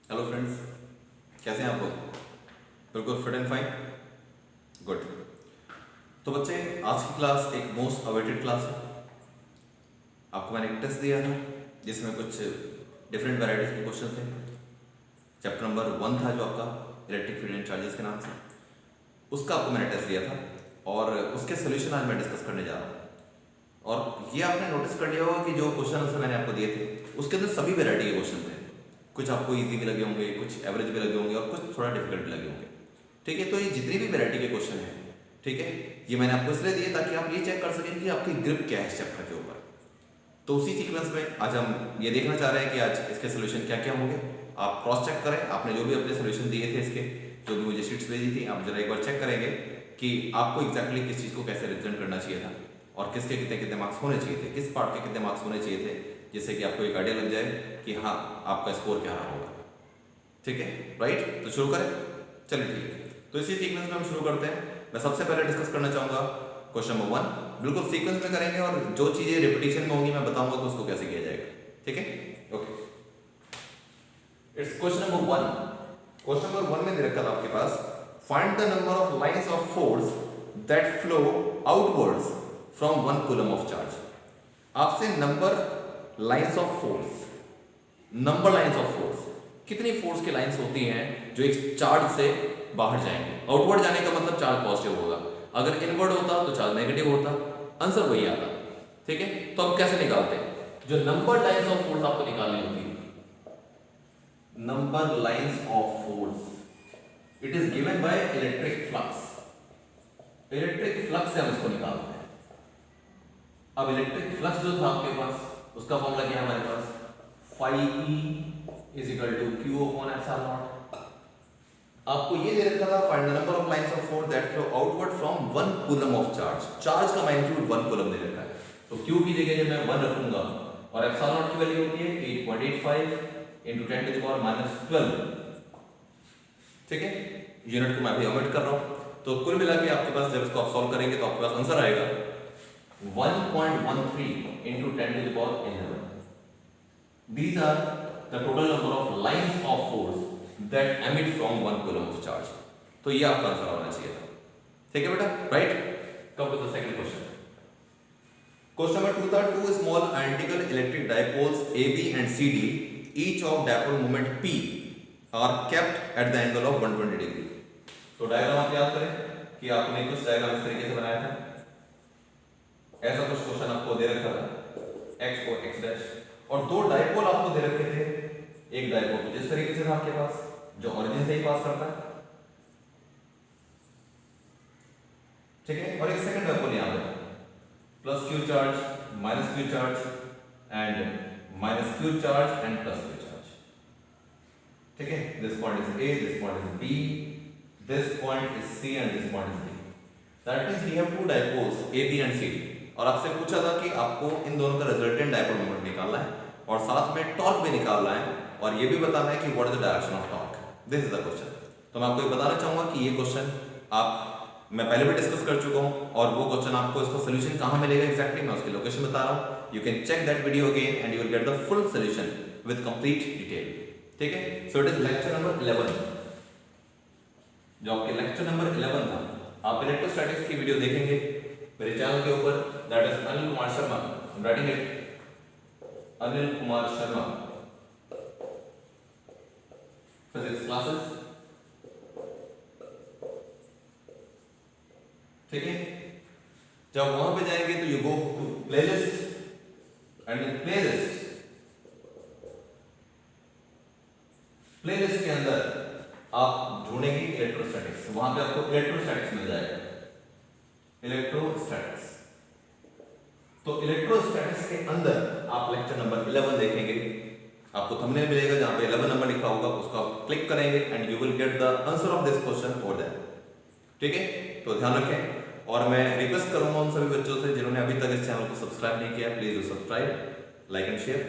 Hello friends, कैसे हैं आप लोग? बिल्कुल फिट एंड फाइन, गुड। तो बच्चे, आज की क्लास एक मोस्ट अवेटेड क्लास है। आपको मैंने एक टेस्ट दिया था जिसमें कुछ डिफरेंट वैराइटीज के क्वेश्चन थे। चैप्टर नंबर 1 था जो आपका इलेक्ट्रिक फील्ड एंड चार्जेस के नाम से, उसका आपको मैंने टेस्ट दिया था और उसके सोल्यूशन आज मैं डिस्कस करने जा रहा हूँ। और ये आपने नोटिस कर लिया होगा कि जो क्वेश्चन आंसर मैंने आपको दिए थे उसके अंदर सभी वैरायटी के क्वेश्चन थे। कुछ आपको इजी भी लगे होंगे, कुछ एवरेज भी लगे होंगे और कुछ थोड़ा डिफिकल्ट भी लगे होंगे। ठीक है, तो ये जितनी भी वैरायटी के क्वेश्चन हैं, ठीक है, ये मैंने आपको इसलिए दिए ताकि आप ये चेक कर सकें कि आपकी ग्रिप क्या है इस चैप्टर के ऊपर। तो उसी सीक्वेंस में आज हम ये देखना चाह रहे हैं कि आज इसके सोल्यूशन क्या क्या होंगे। आप क्रॉस चेक करें, आपने जो भी अपने सोल्यूशन दिए थे इसके, जो भी मुझे शीट्स भेजी थी, आप जरा एक बार चेक करेंगे कि आपको एग्जैक्टली किस चीज़ को कैसे रिप्रेजेंट करना चाहिए था और किसके कितने कितने मार्क्स होने चाहिए थे, किस पार्ट के कितने मार्क्स होने चाहिए थे, जिससे कि आपको एक आइडिया लग जाए कि हाँ आपका स्कोर क्या रहा होगा। ठीक है, राइट। तो शुरू करें, चलिए ठीक है। तो इसी सीक्वेंस में हम शुरू करते हैं। मैं सबसे पहले डिस्कस करना चाहूँगा क्वेश्चन नंबर 1। बिल्कुल सीक्वेंस में करेंगे और जो चीज़ें रिपीटिशन में होंगी मैं बताऊंगा तो उसको कैसे किया जाएगा। ठीक है, okay. It's question number 1। Question number 1 में दे रखा था आपके पास, find the number of lines of force that flow outwards from 1 coulomb of charge. आपसे number lines of force, number lines of force, कितनी फोर्स की लाइंस होती हैं जो एक चार्ज से बाहर जाएंगे। आउटवर्ड जाने का मतलब चार्ज पॉजिटिव होगा, अगर इनवर्ड होता तो चार्ज नेगेटिव होता, आंसर वही आता। ठीक है, तो अब कैसे निकालते हैं? जो नंबर लाइंस ऑफ फोर्स आपको निकालनी होती है, number lines of force, it is given by electric flux. Electric flux से हम इसको निकालते हैं। अब इलेक्ट्रिक फ्लक्स जो था आपके पास, उसका फॉर्मूला क्या है हमारे पास, phi E is equal to Q upon epsilon naught। आपको ये दे रखा था find the number of lines of force that flow outward from 1 coulomb of charge. Charge का मैग्नीट्यूड 1 कूलम दे रखा है, तो Q की जगह जब मैं 1 रखूंगा और एप्सिलॉन नॉट की वैल्यू होती है 8.85 into 10 to the power minus 12। ठीक है, यूनिट को मैं अभी ओमिट कर रहा हूं। तो कुल मिला के आपके पास जब इसको आप सॉल्व करेंगे तो आपके पास आंसर आएगा 1.13 into 10 to the power 11। These are the total number of lines of force that emit from 1 coulomb of charge। तो ये आपका आंसर होना चाहिए था। ठीक है बेटा, right. Come with the second question. Question number 2 था, two small identical electric dipoles AB and CD, each of dipole moment P are kept at the angle of 120 degree. तो डायग्राम आप याद करें कि आपने कुछ डायग्राम इस तरीके से बनाया था। ऐसा कुछ क्वेश्चन आपको दे रखा था, x और x डैश, और दो डाइपोल आपको दे रखे थे। एक डाइपोल जिस तरीके से था आपके पास, जो ओरिजिन से ही पास करता है, ठीक है, और एक सेकंड डाइपोल यहां पे plus q charge, minus q charge and minus q charge and plus q charge. ठीक है, this point is A, this point is B, this point is C and this point is D। That means we have two dipoles AB and CD, और आपसे पूछा था कि आपको इन दोनों का रिजल्टेंट डाइपोल मोमेंट निकालना है और साथ में टॉर्क भी निकालना है और ये भी बताना है कि what is the direction of torque. This is the question. तो मैं आपको ये बताना चाहूंगा कि ये क्वेश्चन मैं पहले भी डिस्कस कर चुका हूं और वो क्वेश्चन आपको इसका सोल्यूशन कहां मिलेगा एग्जैक्टली मैं उसकी लोकेशन बता रहा हूं। You can check that video again and you will get the full solution with complete detail. ठीक है, so it is lecture number 11। जो आपके लेक्चर नंबर 11 था, आप इलेक्ट्रोस्टैटिक्स की वीडियो देखेंगे मेरे चैनल के ऊपर, that is Anil Kumar Sharma, I am writing it, Anil Kumar Sharma physics classes. ठीक है, जब वहां पे जाएंगे तो you go to playlist and in playlist के अंदर आप ढूंढेंगे इलेक्ट्रोस्टैटिक्स, वहां पे आपको इलेक्ट्रोस्टैटिक्स मिल जाएगा, इलेक्ट्रोस्टैटिक्स। तो इलेक्ट्रोस्टैटिक्स के अंदर आप लेक्चर नंबर 11 देखेंगे, आपको थंबनेल मिलेगा जहां पे 11 नंबर लिखा होगा, उसको आप क्लिक करेंगे and you will get the answer of this question over there. ठीक है, तो ध्यान रखें और मैं रिक्वेस्ट करूंगा उन सभी बच्चों से जिन्होंने अभी तक इस चैनल को सब्सक्राइब नहीं किया, please do subscribe, like and share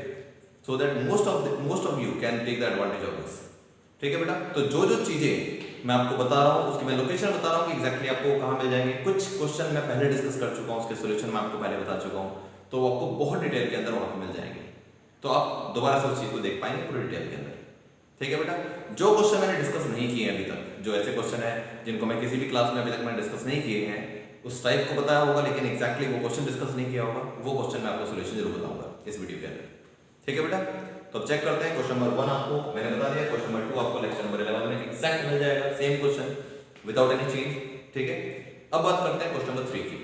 so that most of you can take the advantage of this. ठीक है बेटा, तो जो चीजें मैं आपको बता रहा हूं उसकी मैं लोकेशन बता रहा हूं कि एग्जैक्टली आपको कहां मिल जाएंगे। कुछ क्वेश्चन मैं पहले डिस्कस कर चुका हूं, उसके सॉल्यूशन मैं आपको पहले बता चुका हूं, तो वो आपको बहुत डिटेल के अंदर वहां पे मिल जाएंगे, तो आप दोबारा से उस चीज को देख पाएंगे पूरी डिटेल के अंदर। ठीक है बेटा, जो क्वेश्चन मैंने डिस्कस नहीं किए अभी तक, जो ऐसे क्वेश्चन है जिनको मैं किसी भी क्लास में अभी तक मैंने डिस्कस नहीं किए हैं, उस टाइप को बताया होगा लेकिन एग्जैक्टली वो क्वेश्चन डिस्कस नहीं किया होगा, वो क्वेश्चन मैं आपको सोल्यूशन जरूर बताऊंगा इस वीडियो के अंदर। ठीक है बेटा, तो अब चेक करते हैं। क्वेश्चन नंबर 1 आपको मैंने बता दिया, क्वेश्चन नंबर 2 आपको लेक्चर नंबर 11 में एग्जैक्ट मिल जाएगा, same question without any change. ठीक है, अब बात करते हैं क्वेश्चन नंबर 3 की।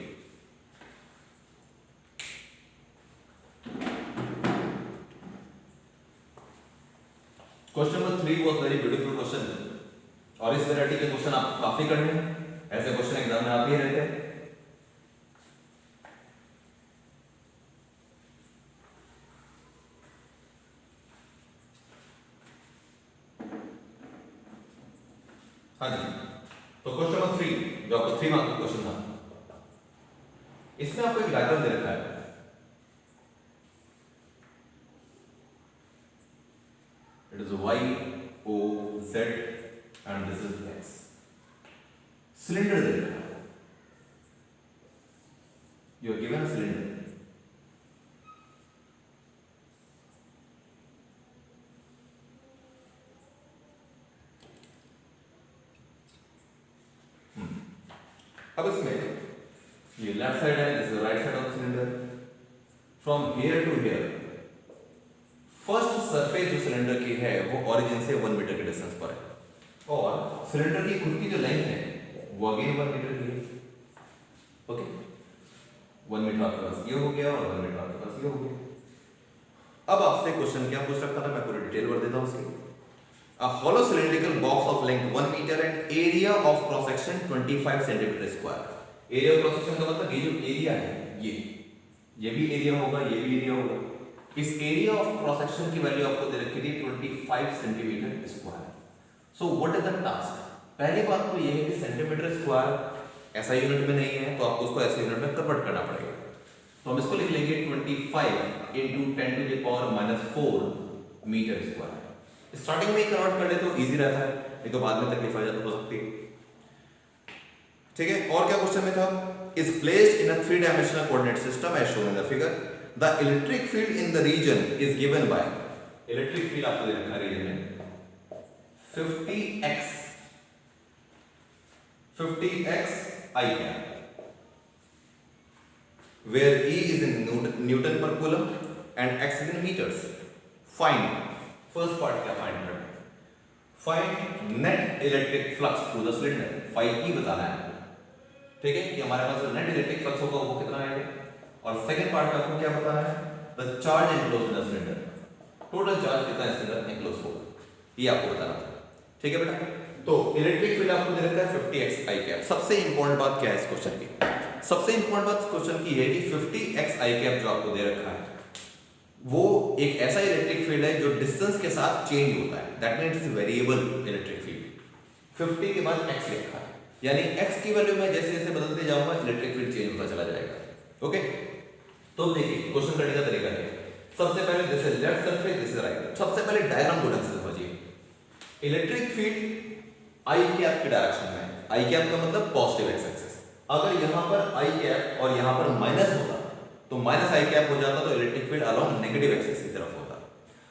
Question number 3 was very beautiful question, और इस वैरायटी के क्वेश्चन आप काफी करने हैं, ऐसे क्वेश्चन एग्जाम में आते ही रहते हैं। हाँ जी, तो क्वेश्चन नंबर 3 जो आपको 3 मार्क्स का क्वेश्चन था, इसमें आपको एक डायग्राम दे रखा है। It is y o z and this is x। Cylinder दे रखा है, you are given a cylinder. अब इसमें ये लेफ्ट साइड है, this is right side of the cylinder. From here to here first surface जो सिलेंडर की है वो ओरिजिन से 1 मीटर के डिस्टेंस पर है, और सिलेंडर की खुद की जो लेंथ है वो अगेन 1 मीटर की है। ओके, 1 मीटर आपके पास ये हो गया और 1 मीटर आपके पास ये हो गया। अब आपसे क्वेश्चन क्या पूछ रखा था, मैं पूरी डिटेल भर देता हूं उसकी। A hollow cylindrical box of length 1 meter and area of cross section 25 centimeter square। Area of cross section का मतलब ये जो एरिया है ये भी एरिया होगा, ये भी एरिया होगा। इस एरिया ऑफ क्रॉस सेक्शन की वैल्यू आपको दे रखी थी 25 centimetre square. So what is the task? पहली बात तो ये है कि सेंटीमीटर स्क्वायर ऐसा यूनिट में नहीं है, तो आपको उसको ऐसे यूनिट में कन्वर्ट करना पड़ेगा। तो हम इसको लिख लेंगे 25 into 10 to the power -4 metre square. Starting में ही कन्वर्ट कर ले तो इजी रहता है, नहीं तो बाद में तकलीफ हो सकती है। ठीक है, और क्या क्वेश्चन में था? Is placed in a 3 dimensional coordinate system as shown in the figure. The electric field in the region is given by, electric field आपको दे रखा है रीजन में 50x I cap, where E is in Newton per coulomb and x is in meters. Find, first part क्या find करना है? Find net electric flux through the cylinder, phi E बताना है। ठीक है, कि हमारे पास जो नेट इलेक्ट्रिक फ्लक्स होगा वो कितना आएगा। और सेकंड पार्ट में आपको क्या बताना है? The charge enclosed in the cylinder, total charge कितना इसके अंदर एनक्लोज होगा, ये आपको बताना था। ठीक है बेटा, तो इलेक्ट्रिक फील्ड आपको दे रखा है 50x I cap। सबसे इंपॉर्टेंट बात क्या है इस क्वेश्चन की? सबसे इंपॉर्टेंट बात इस क्वेश्चन की है कि 50x I cap जो आपको दे रखा है वो एक ऐसा इलेक्ट्रिक फील्ड है जो डिस्टेंस के साथ चेंज होता है, that means it is variable electric field. 50 के बाद x लिखा है, यानी x की वैल्यू में जैसे जैसे बदलते जाऊंगा इलेक्ट्रिक फील्ड चेंज होता चला जाएगा। ओके, तो देखिए क्वेश्चन करने का तरीका है। सबसे पहले this is left surface, this is right. सबसे पहले डायग्राम को ढंग से समझिए। इलेक्ट्रिक फील्ड I कैप की डायरेक्शन में, I कैप का मतलब पॉजिटिव एक्स एक्सिस। अगर यहां पर I कैप और यहां पर माइनस होता तो माइनस I कैप हो जाता, तो electric field along negative axis की तरफ होता।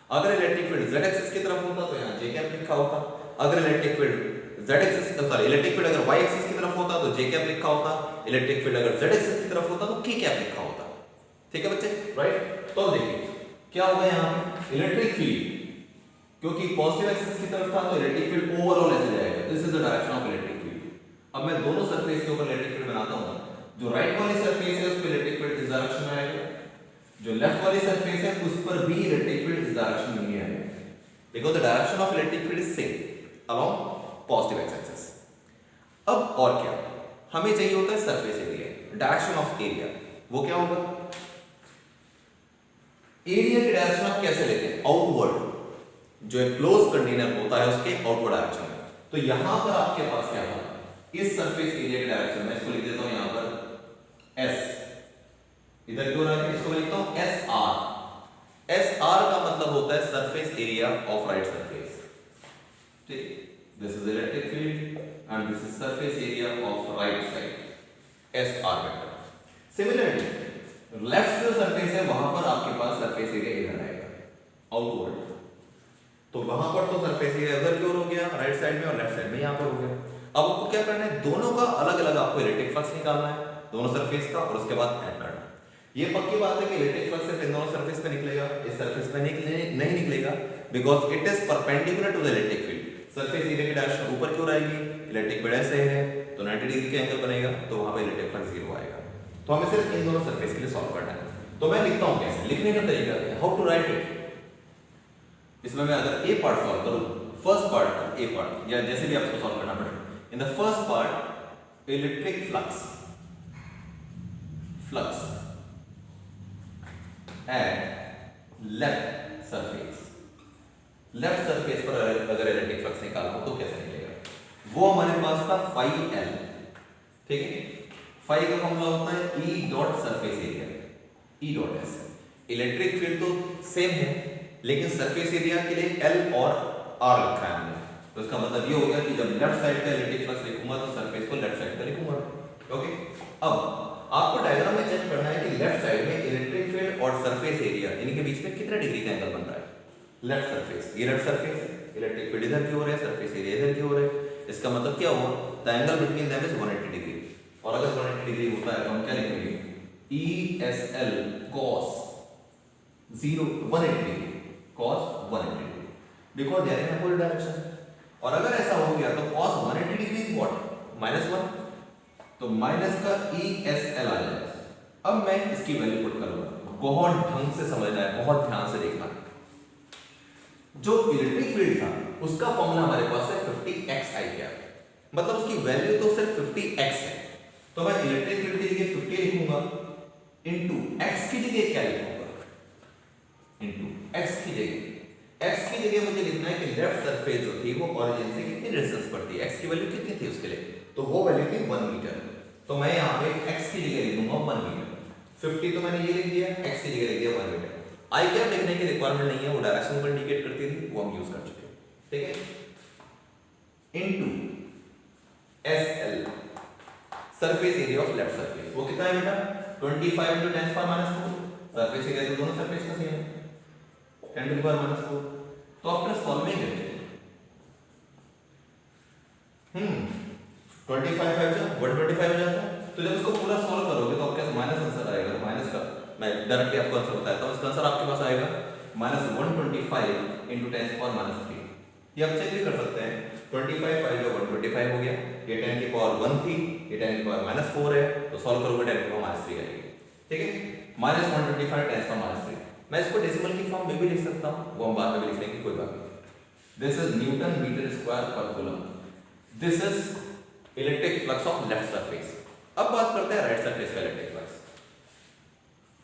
अगर इलेक्ट्रिक फील्ड Z एक्सिस की तरफ होता तो यहां J कैप लिखा होता। अगर electric field Z axis electric field अगर Y एक्सिस की तरफ होता तो J कैप लिखा होता। इलेक्ट्रिक फील्ड अगर Z एक्सिस की तरफ होता तो K कैप लिखा होता। ठीक है बच्चे, राइट। तो देखिए क्या होगा यहां पे, इलेक्ट्रिक फील्ड क्योंकि पॉजिटिव एक्सिस की तरफ था तो इलेक्ट्रिक फील्ड ओवरऑल ऐसे जाएगा, this is the direction of electric field. अब मैं दोनों सरफेस के ऊपर इलेक्ट्रिक फील्ड बनाता हूं। जो राइट वाली सरफेस है उस पर इलेक्ट्रिक फील्ड इस डायरेक्शन में आएगा, जो लेफ्ट वाली सरफेस है उस पर भी इलेक्ट्रिक फील्ड इस डायरेक्शन में ही आएगा, because the direction of electric field is same along positive x axis. अब और क्या हमें चाहिए होता है? Surface area, direction of area. वो क्या होगा? एरिया की डायरेक्शन आप कैसे लेते हैं? आउटवर्ड, जो एक क्लोज कंटेनर होता है उसके आउटवर्ड डायरेक्शन में। तो यहां पर आपके पास क्या था? इस सरफेस एरिया के डायरेक्शन में इसको लिख देता हूं यहां पर S, इधर क्यों रखा है? इसको लिखता हूं SR। SR का मतलब होता है surface area of right surface. ठीक, this is electric field and this is surface area of right side, SR vector. Similarly left जो सरफेस है वहां पर आपके पास सरफेस एरिया इधर आएगा, आउटवर्ड। तो वहां पर तो सरफेस एरिया उधर की ओर हो गया राइट साइड में, और लेफ्ट साइड में यहाँ पर हो गया। अब आपको क्या करना है, दोनों का अलग अलग आपको इलेक्ट्रिक फ्लक्स निकालना है, दोनों सरफेस का, और उसके बाद ऐड करना है। ये पक्की बात है कि इलेक्ट्रिक फ्लक्स सिर्फ इन दोनों सरफेस पे निकलेगा, इस सरफेस पे नहीं निकलेगा, because it is perpendicular to the electric field. Surface area की डायरेक्शन ऊपर की ओर आएगी, इलेक्ट्रिक फील्ड ऐसे है तो 90 डिग्री के एंगल बनेगा, तो वहां पे इलेक्ट्रिक फ्लक्स जीरो आएगा। तो हमें सिर्फ इन दोनों सरफेस के लिए सॉल्व करना है। तो मैं लिखता हूं कैसे, लिखने का तरीका है, हाउ टू राइट इट। इसमें मैं अगर ए पार्ट सॉल्व करूं, फर्स्ट पार्ट ए पार्ट, या जैसे भी आपको सॉल्व करना पड़े, in the first part electric flux at left surface पर अगर इलेक्ट्रिक फ्लक्स निकालना हो तो कैसे निकलेगा, वो हमारे पास था फाई एल, ठीक है। फाई का फॉर्मूला होता है E dot surface area, E dot S. Electric field तो सेम है, लेकिन सरफेस एरिया के लिए एल और आर लिखा है हमने, तो इसका मतलब ये हो गया कि जब लेफ्ट साइड का इलेक्ट्रिक फ्लक्स लिखूंगा तो सरफेस को लेफ्ट साइड का लिखूंगा, ओके। अब आपको डायग्राम में चेक करना है कि लेफ्ट साइड में इलेक्ट्रिक फील्ड और सरफेस एरिया इनके बीच में कितने डिग्री का एंगल बन रहा है। लेफ्ट सरफेस, ये लेफ्ट सरफेस है, इलेक्ट्रिक फील्ड इधर की ओर है, सरफेस एरिया इधर की ओर है, इसका मतलब क्या हुआ, the angle between them is 180 degree. और अगर 180 डिग्री होता है तो हम क्या लिखेंगे, ESL cos 180 degree, cos 180 degree, because they are in opposite direction. और अगर ऐसा हो गया तो cos 180 डिग्री इज व्हाट, -1, तो माइनस का ESL आ जाएगा। अब मैं इसकी वैल्यू पुट करूंगा, बहुत ढंग से समझना है, बहुत ध्यान से देखना है। जो इलेक्ट्रिक फील्ड था उसका फॉर्मूला हमारे पास है 50x आई क्या, मतलब उसकी वैल्यू तो सिर्फ 50x है, तो मैं इलेक्ट्रिक फील्ड की जगह 50 लिखूंगा, इनटू x की जगह क्या लिखूंगा, इनटू x की जगह मुझे लिखना है कि लेफ्ट सरफेस जो थी वो ओरिजिन से कितनी डिस्टेंस पर थी, x की वैल्यू कितनी थी उसके लिए, तो वो वैल्यू थी 1 मीटर। तो मैं यहाँ पे x की जगह लिखूंगा 1 मीटर, 50 तो मैंने ये लिख दिया, x की जगह लिख दिया 1 मीटर। आई कैप लिखने की रिक्वायरमेंट नहीं है, वो डायरेक्शन को इंडिकेट करती थी, वो हम यूज कर चुके हैं, ठीक है। Into SL surface area of left surface, वो कितना है बेटा 25 × 10⁻⁴, सरफेस एरिया तो दोनों सरफेस का सेम है 10⁻⁴। तो आफ्टर सॉल्विंग इट 25 5 जा 125 हो जाता है, तो जब इसको पूरा सॉल्व करोगे तो आपके पास माइनस आंसर आएगा, माइनस का मैं डायरेक्टली आपको आंसर बताता हूं, इसका आंसर आपके पास आएगा -125 × 10⁻3। ये आप चेक भी कर सकते हैं, 25 5 जो 125 हो गया, ये 10⁻1 थी, ये 10⁻4 है, तो सॉल्व करोगे 10⁻3 आएगी, ठीक है। -125 10⁻3। मैं इसको डेसिमल की फॉर्म में भी लिख सकता हूं, वो हम बाद में भी लिख लेंगे, कोई बात नहीं। This is newton metre square per coulomb, this is electric flux of left surface. अब बात करते हैं राइट सरफेस का electric flux,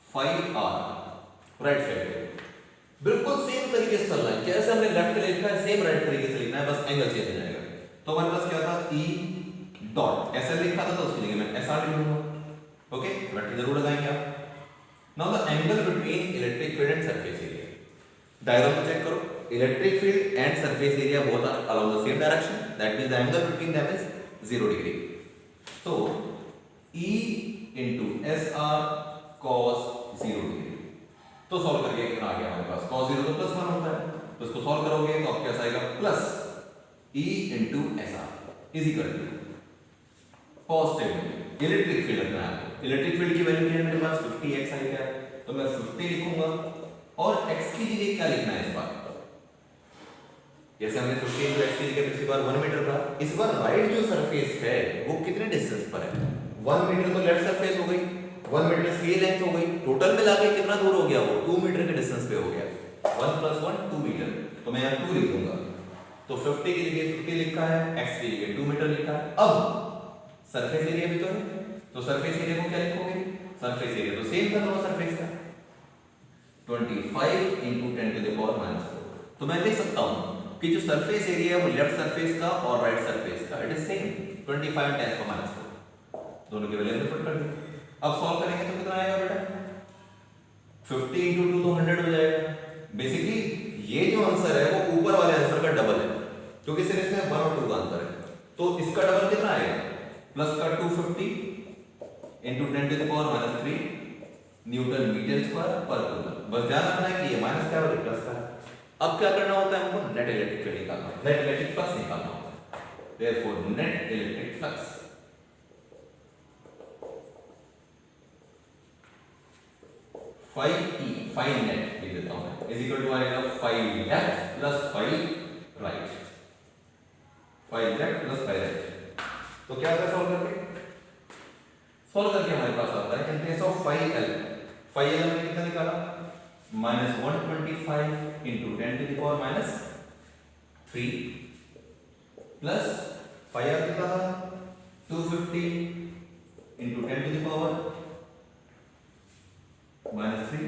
phi R right side पे बिल्कुल सेम तरीके से चलना है, जैसे हमने लेफ्ट पे लिखा है सेम राइट तरीके से लिखना है, बस एंगल चेंज हो जाएगा। तो हमारे पास क्या था, E डॉट ऐसा लिखा था, तो उसकी जगह मैं SR लिख लूंगा, ओके, बट जरूर लगाएंगे आप। Now the angle between electric field and surface area, diagram को चेक करो, electric field and surface area both are along the same direction, that means the angle between them is 0 degree. तो E into SR cos 0 degree, तो solve करके कितना आ गया हमारे पास, cos 0 तो +1 होता है, तो इसको सॉल्व करोगे तो आपके पास आएगा plus E into SR is equal to positive electric field रखना है। इलेक्ट्रिक फील्ड की वैल्यू क्या है मेरे पास 50x आई है, तो मैं 50 लिखूंगा, और x की जगह क्या लिखना है इस बार, जैसे हमने 50 × x की जगह पिछली बार 1 मीटर था, इस बार राइट जो सरफेस है वो कितने डिस्टेंस पर है, 1 मीटर तो लेफ्ट सरफेस हो गई, 1 मीटर इसकी लेंथ हो गई, टोटल मिला के कितना दूर हो गया वो 2 मीटर के डिस्टेंस पे हो गया, 1 + 1 2 मीटर, तो मैं यहाँ 2 लिख दूंगा। तो 50 की जगह 50 लिखा है, x की जगह 2 मीटर लिखा है। अब सरफेस एरिया भी तो है, तो सरफेस एरिया को क्या लिखोगे, सरफेस एरिया तो सेम था दोनों सरफेस का, 25 × 10⁻⁴। तो मैं लिख सकता हूं कि जो सरफेस एरिया है वो लेफ्ट सरफेस का और राइट सरफेस का इट इज सेम, 25 × 10⁻⁴, दोनों की वैल्यू पुट कर दी। अब सॉल्व करेंगे तो कितना आएगा बेटा, 50 × 2 तो 100 हो जाएगा। बेसिकली ये जो आंसर है वो ऊपर वाले आंसर का डबल है, क्योंकि सिर्फ इसमें 1 और 2 का अंतर है, तो इसका डबल कितना आएगा, प्लस का 250 × 10⁻³ Newton metre square per coulomb. बस ध्यान रखना है कि ये माइनस क्या है और प्लस का है, अब क्या करना होता है हमको? नेट इलेक्ट्रिक फील्ड निकालना होता है, नेट इलेक्ट्रिक फ्लक्स निकालना होता है। Therefore net electric flux phi E, phi net लिख देता हूं मैं, इज इक्वल टू आएगा phi left plus phi right, phi left plus phi right. तो क्या होगा सॉल्व करके? सॉल्व करके हमारे पास आता है in case of phi L, phi L हमने कितना निकाला? -125 into 10 to the power minus 3 plus phi R कितना था? 250 into 10 to the power -3।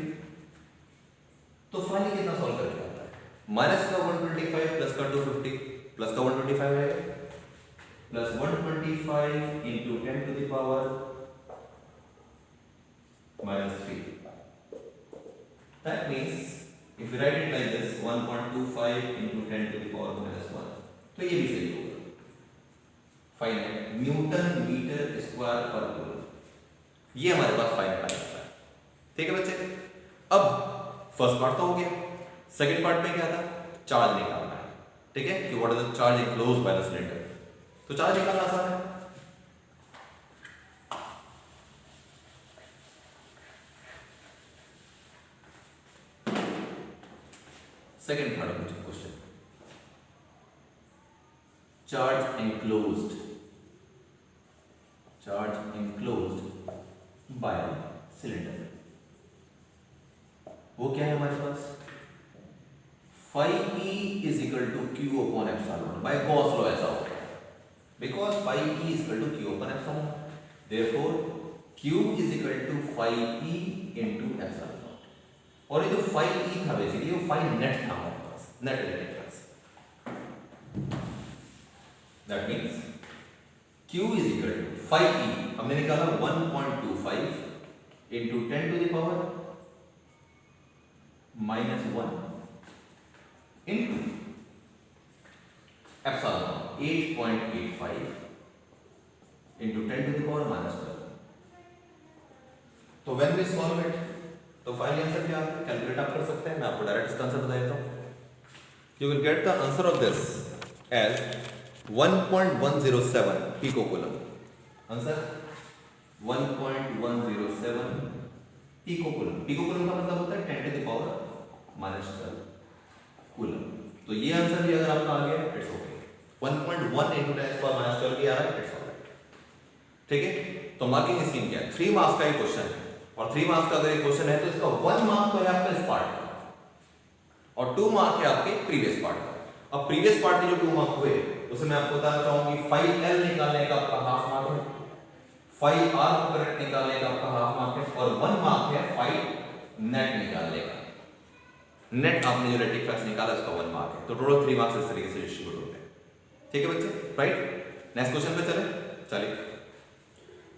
तो फाइनली कितना सॉल्व करके आता है? माइनस का 125 प्लस का 250, प्लस का 125 है plus 125 into 10 to the power -3। That means if we write it like this 1.25 into 10 to the power -1, तो ये भी सही होगा। Final Newton metre square per coulomb, ये हमारे पास फाइनल आ जाता है। ठीक है बच्चे, अब फर्स्ट पार्ट तो हो गया, सेकंड पार्ट में क्या था? चार्ज निकालना है। ठीक है, कि what is the charge enclosed by the cylinder. तो चार्ज निकालना आसान है। सेकंड पार्ट में question, charge enclosed by cylinder, वो क्या है हमारे पास? Phi E is equal to Q upon epsilon by Gauss law ऐसा होगा, because phi E is equal to Q upon epsilon, therefore Q is equal to phi E into epsilon. और ये जो फाई ई था basically वो phi net था हमारे पास, net electric flux. That means Q is equal to phi E हमने निकाला 1.25 into 10 to the power -1 into epsilon 8.85 into 10 to the power -12। तो when we solve it, तो फाइनल आंसर क्या आता है? कैलकुलेट आप कर सकते हैं, मैं आपको डायरेक्ट इसका आंसर बता देता हूं। You will get the answer of this as 1.107 picocoulomb. Answer 1.107 picocoulomb. Picocoulomb का मतलब होता है 10 to the power -12 कूलम। तो ये आंसर भी अगर आपका आ गया it's okay, 1.1 into 10 to the power -12 भी आ रहा है, इट्स ऑलराइट। ठीक है, तो मार्किंग स्कीम क्या है? 3 मार्क्स का ये क्वेश्चन है, और 3 मार्क्स का अगर ये क्वेश्चन है तो इसका 1 मार्क तो है आपका इस पार्ट का और 2 मार्क है आपके प्रीवियस पार्ट का। अब प्रीवियस पार्ट के जो 2 मार्क हुए उसमें मैं आपको बताना चाहूंगी फाई एल निकालने का आपका हाफ मार्क है, फाई आर करेक्ट निकालने का आपका हाफ मार्क है, और 1 मार्क है फाई नेट निकालने का। नेट आपने जो इलेक्ट्रिक फ्लक्स निकाला उसका 1 मार्क है। तो टोटल 3 मार्क्स इस तरीके से डिस्ट्रीब्यूट होते हैं। ठीक है बच्चे, राइट? नेक्स्ट क्वेश्चन पे चलिए।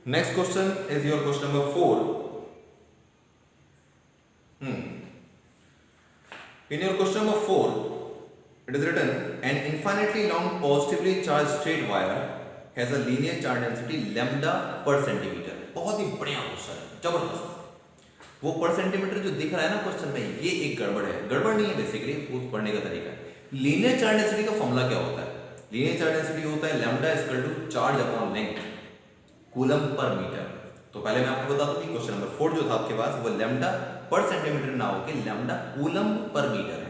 Next question is your question number 4। In your question number 4, it is written an infinitely long positively charged straight wire has a linear charge density lambda per centimeter। बहुत ही बढ़िया question है, जबरदस्त। वो पर centimetre जो दिख रहा है ना क्वेश्चन में, ये एक गड़बड़ है। गड़बड़ नहीं है, बेसिकली वो पढ़ने का तरीका है। लीनियर चार्ज डेंसिटी का फॉर्मूला क्या होता है? लीनियर चार्ज डेंसिटी होता है lambda equal to charge upon length coulomb per metre. तो पहले मैं आपको बता दूं कि क्वेश्चन नंबर 4 जो था आपके पास वो लैम्डा पर सेंटीमीटर ना होकर लैम्डा कूलम पर मीटर है।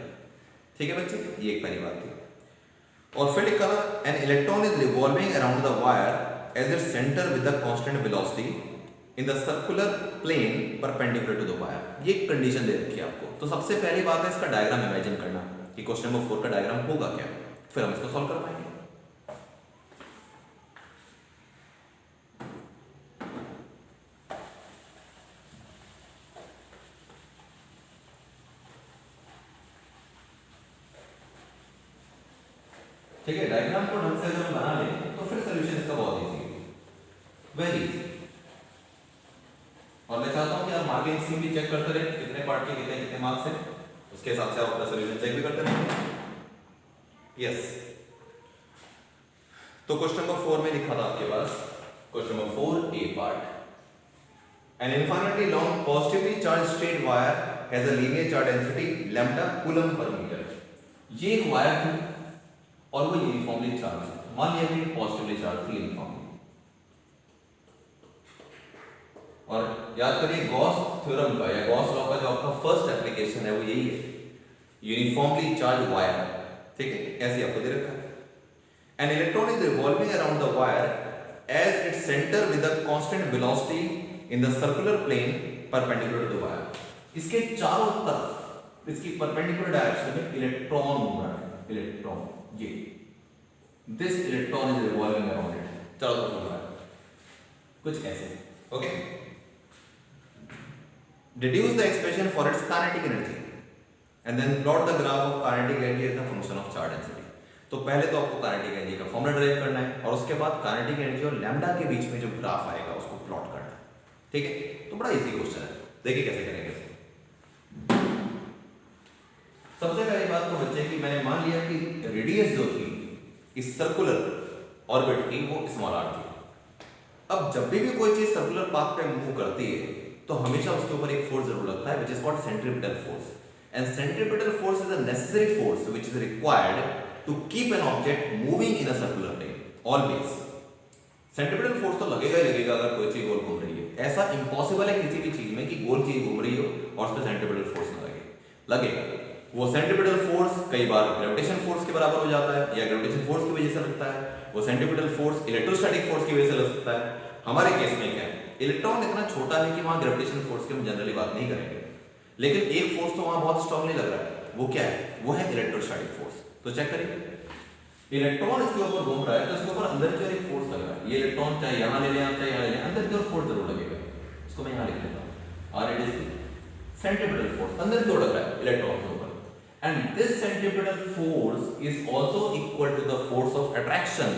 ठीक है बच्चे, ये एक पहली बात थी। और फिर लिखा था an electron is revolving around the wire as its centre with the constant velocity in the circular plane perpendicular to the wire. ये कंडीशन दे रखी है आपको। तो सबसे पहली बात है इसका डायग्राम इमेजिन करना कि क्वेश्चन नंबर 4 का डायग्राम होगा क्या, फिर हम इसको सॉल्व कर पाएंगे। ठीक है, डायग्राम को ढंग से अगर हम बना लें तो फिर सॉल्यूशन इसका बहुत इजी है, वेरी इजी। और मैं चाहता हूं कि आप मार्किंग स्कीम भी चेक करते रहे, कितने पार्ट के कितने मार्क्स हैं, उसके हिसाब से आप अपना सॉल्यूशन चेक भी करते रहेंगे। यस, तो क्वेश्चन नंबर 4 में लिखा था आपके पास, question number 4 A part, an infinitely long positively charge straight wire has a linear charge density lambda coulomb per metre. ये एक वायर थी और वो यूनिफॉर्मली चार्ज है, मान लिया कि पॉजिटिवली चार्ज थी यूनिफॉर्मली। और याद करिए गॉस थ्योरम का या गॉस लॉ का जो आपका फर्स्ट एप्लीकेशन है वो यही है, यूनिफॉर्मली चार्ज वायर। ठीक है, ऐसे आपको दे रखा है। An electron is revolving around the wire as its centre with a constant velocity in the circular plane perpendicular to the wire. इसके चारों तरफ इसकी परपेंडिकुलर डायरेक्शन में इलेक्ट्रॉन घूम रहा है, इलेक्ट्रॉन, ये this electron is revolving around it, चारों तरफ घूम रहा है कुछ ऐसे। Okay, deduce the expression for its kinetic energy and then plot the graph of kinetic energy as a function of charge density। तो पहले तो आपको kinetic energy का फॉर्मूला डिराइव करना है और उसके बाद kinetic energy और लैम्डा के बीच में जो ग्राफ आएगा उसको प्लॉट करना है। ठीक है, तो बड़ा इजी क्वेश्चन है, देखिए कैसे करेंगे। सबसे पहली बात तो बच्चे की, मैंने मान लिया कि रेडियस जो थी इस सर्कुलर ऑर्बिट की वो स्मॉल आर थी। अब जब भी कोई चीज सर्कुलर पाथ पे मूव करती है तो हमेशा उसके ऊपर एक फोर्स जरूर लगता है which is called centripetal force, and centripetal force is a necessary force which is required to keep an object moving in a circular plane always. Centripetal force तो लगेगा ही लगेगा अगर कोई चीज गोल घूम रही है, ऐसा इम्पॉसिबल है किसी भी चीज में कि गोल चीज घूम रही हो और उस पर सेंट्रीपिटल फोर्स ना लगेगा। वो सेंट्रीपिटल फोर्स कई बार ग्रेविटेशन फोर्स के बराबर हो जाता है या ग्रेविटेशन फोर्स की वजह से लगता है, वो सेंट्रीपिटल फोर्स इलेक्ट्रोस्टैटिक फोर्स की वजह से लग सकता है। हमारे केस में क्या है, इलेक्ट्रॉन इतना छोटा है कि वहां ग्रेविटेशन फोर्स की हम जनरली बात नहीं करेंगे, लेकिन एक फोर्स तो वहां बहुत स्ट्रांगली लग रहा है, वो क्या है, वो है इलेक्ट्रोस्टैटिक फोर्स। तो चेक करिए, इलेक्ट्रॉन इसके ऊपर घूम रहा है तो इसके ऊपर अंदर की ओर एक फोर्स लग रहा है। ये इलेक्ट्रॉन चाहे यहां ले लें आप चाहे यहां ले लें, अंदर की ओर फोर्स जरूर लगेगा। इसको मैं यहां लिख लेता हूं, और इट इज सेंट्रीपिटल फोर्स, अंदर की ओर लग रहा है इलेक्ट्रॉन के ऊपर, and this centripetal force is also equal to the force of attraction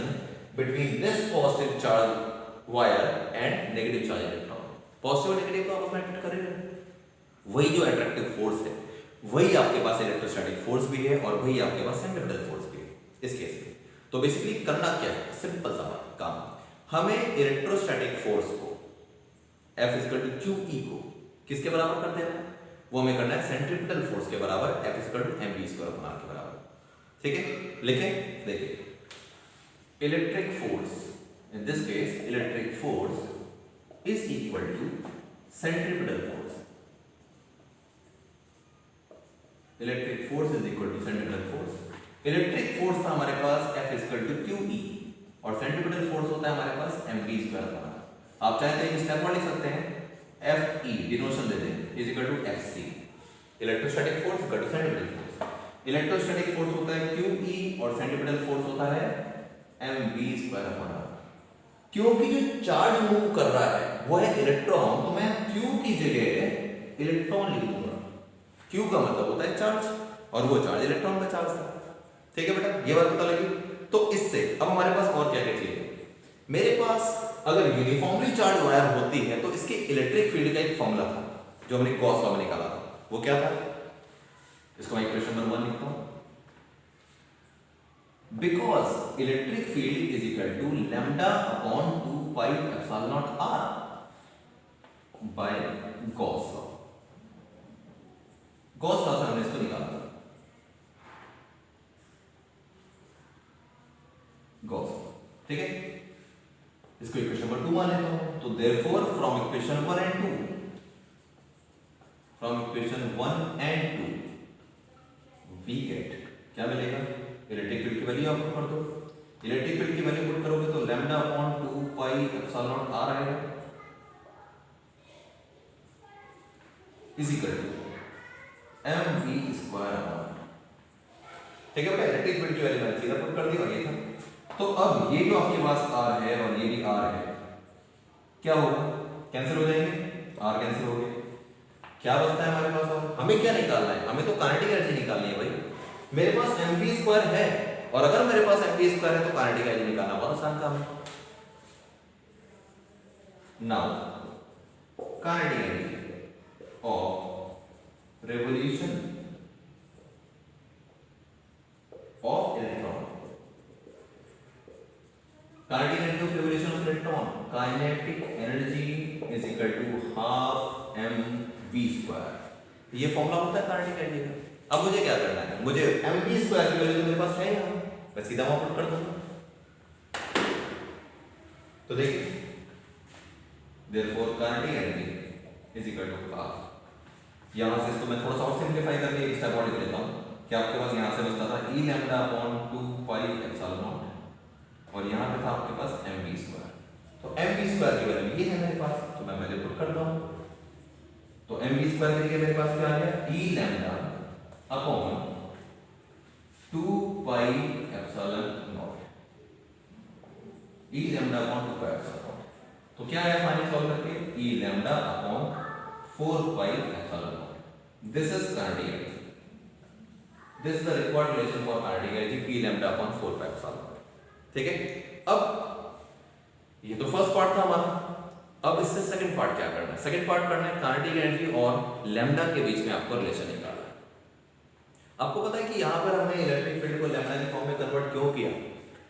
between this positive charge wire and negative charge electron. Positive और नेगेटिव को आपस में अट्रैक्ट कर रहे हैं, वही जो अट्रैक्टिव फोर्स है वही आपके पास इलेक्ट्रोस्टैटिक फोर्स भी है और वही आपके पास सेंट्रीपिटल फोर्स भी है इस केस में। तो बेसिकली करना क्या है, सिंपल सा काम, हमें इलेक्ट्रोस्टैटिक फोर्स को F इक्वल टू QE को किसके बराबर कर देना है, वो हमें करना है सेंट्रीपिटल फोर्स के बराबर, F equal to mv square upon r के बराबर। ठीक है, लिखें, देखिए electric force, in this case electric force is equal to centripetal force, electric force is equal to centripetal force। Electric force था हमारे पास F इक्वल टू QE और centripetal force होता है हमारे पास mv स्क्वायर अपॉन r। आप चाहे तो step में लिख सकते हैं, Fe डिनोशन दे दें is equal to Fc, electrostatic force equal to centripetal force. Electrostatic force होता है QE और सेंट्रीपिटल फोर्स होता है mv स्क्वायर अपॉन r। क्योंकि जो चार्ज मूव कर रहा है वो है इलेक्ट्रॉन, तो मैं Q की जगह इलेक्ट्रॉन लिख दूंगा। Q का मतलब होता है चार्ज और वो चार्ज इलेक्ट्रॉन का चार्ज था। ठीक है बेटा, ये बात पता लगी। तो इससे अब हमारे पास और क्या क्या चाहिए, मेरे पास अगर यूनिफॉर्मली चार्ज वायर होती है तो इसके इलेक्ट्रिक फील्ड का एक फॉर्मूला था जो हमने गॉस लॉ में निकाला था, वो क्या था, इसको मैं इक्वेशन नंबर 1 लिखता हूं, because electric field is equal to lambda upon 2 pi epsilon naught r by Gauss law। Gauss law से हमने इसको निकाला, Gauss, ठीक है, इसको इक्वेशन नंबर 2 मान लेता हूं। तो therefore from equation 1 and 2, from equation 1 and 2 we get क्या मिलेगा, इलेक्ट्रिक फील्ड की वैल्यू आप पुट कर दो, इलेक्ट्रिक फील्ड की वैल्यू पुट करोगे तो lambda upon 2 pi epsilon naught r आएगा is equal to mv square upon, ठीक है बेटा, इलेक्ट्रिक फील्ड की वैल्यू मैंने सीधा पुट कर दी और ये था। तो अब ये जो आपके पास r है और ये भी r है, क्या होगा, कैंसिल हो जाएंगे, r कैंसिल हो गए, क्या बचता है हमारे पास, और हमें क्या निकालना है, हमें तो काइनेटिक एनर्जी निकालनी है भाई। मेरे पास mv स्क्वायर है और अगर मेरे पास mv स्क्वायर है तो काइनेटिक एनर्जी निकालना बहुत आसान काम है। Now kinetic energy of revolution of electron, kinetic energy of revolution of electron, kinetic energy is equal to half mv square, ये फॉर्मूला होता है काइनेटिक एनर्जी का। अब मुझे क्या करना है, मुझे mv स्क्वायर की वैल्यू तो मेरे पास है यहाँ, मैं सीधा वहां पुट कर दूंगा। तो देखिए therefore kinetic energy is equal to half। यहाँ से इसको मैं थोड़ा सा और सिंप्लीफाई करके एक स्टेप और लिख लेता हूँ कि आपके पास यहाँ से बचता था e lambda upon 2 pi epsilon not और यहाँ पे था आपके पास mv स्क्वायर। तो mv स्क्वायर की वैल्यू ये है मेरे पास, तो मैं वैल्यू पुट करता हूँ। तो mv स्क्वायर के लिए मेरे पास क्या आ गया, e lambda upon 2 pi epsilon not, e lambda upon 2 pi epsilon not. तो क्या है फाइनल सॉल्व करके, e lambda upon 4 pi epsilon not. This is kinetic energy, this is the required relation for kinetic energy, p lambda upon 4 pi epsilon not. ठीक है, अब ये तो first part था हमारा। अब इससे सेकंड पार्ट क्या करना है, सेकंड पार्ट करना है kinetic energy और लैम्डा के बीच में आपको रिलेशन निकालना है। आपको पता है कि यहाँ पर हमने इलेक्ट्रिक फील्ड को लैम्डा के फॉर्म में कन्वर्ट क्यों किया।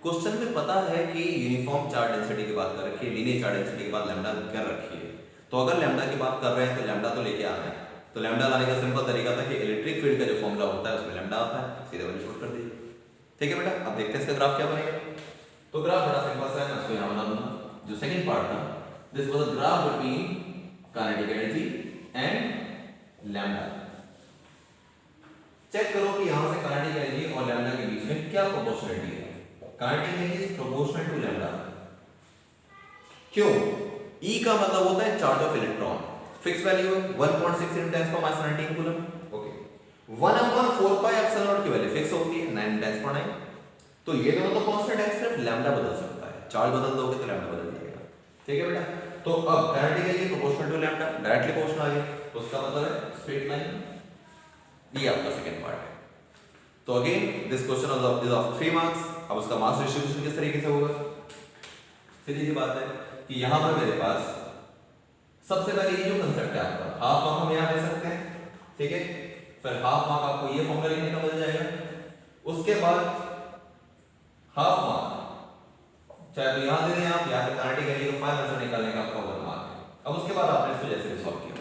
क्वेश्चन में पता है कि यूनिफॉर्म चार्ज डेंसिटी की बात कर रखी है, लीनियर चार्ज डेंसिटी के बाद लैम्डा कर रखी है, तो अगर लैम्डा की बात कर रहे हैं तो लैम्डा तो लेके आना है। तो लैम्डा लाने का सिंपल तरीका था कि इलेक्ट्रिक फील्ड का जो फॉर्मूला होता है उसमें लैम्डा आता है, सीधे वैल्यू पुट कर दीजिए। ठीक है बेटा, अब देखते हैं इसका ग्राफ क्या बनेगा। तो ग्राफ बड़ा सिंपल सा है, मैं इसको यहाँ बना दूंगा। जो सेकंड पार्ट था, this was a graph between kinetic energy and lambda. Check करो कि यहां से काइनेटिक एनर्जी और लैम्डा के बीच में क्या प्रोपोर्शनलिटी है। Kinetic energy is proportional to lambda. क्यों? E का मतलब होता है charge of electron, fix value 1.6 × 10⁻19 coulomb. Okay, 1/4 pi epsilon naught की वैल्यू फिक्स होती है 9 × 10⁻9। तो ये दोनों तो कांस्टेंट है, सिर्फ लैम्डा बदल सकता है। चार्ज बदल दोगे तो लैम्डा बदल जाएगा। ठीक है बेटा, तो अब kinetic energy proportional to lambda, directly proportional आ गया, तो उसका मतलब है स्ट्रेट लाइन। ये आपका सेकंड पार्ट है। तो again this question is of 3 marks. अब उसका मार्क्स डिस्ट्रीब्यूशन किस तरीके से होगा, सीधी सी बात है कि यहां पर मेरे पास सबसे पहले ये जो कांसेप्ट है आपका, हाफ मार्क हम यहां ले सकते हैं। ठीक है, फिर हाफ मार्क आपको ये फॉर्मूला लिखने का मिल जाएगा। उसके बाद हाफ मार्क चाहे तो यहां दे दें आप, या फिर काइनेटिक एनर्जी का फाइनल आंसर निकालने का आपका 1 मार्क है। अब उसके बाद आपने इसको जैसे भी सॉल्व किया,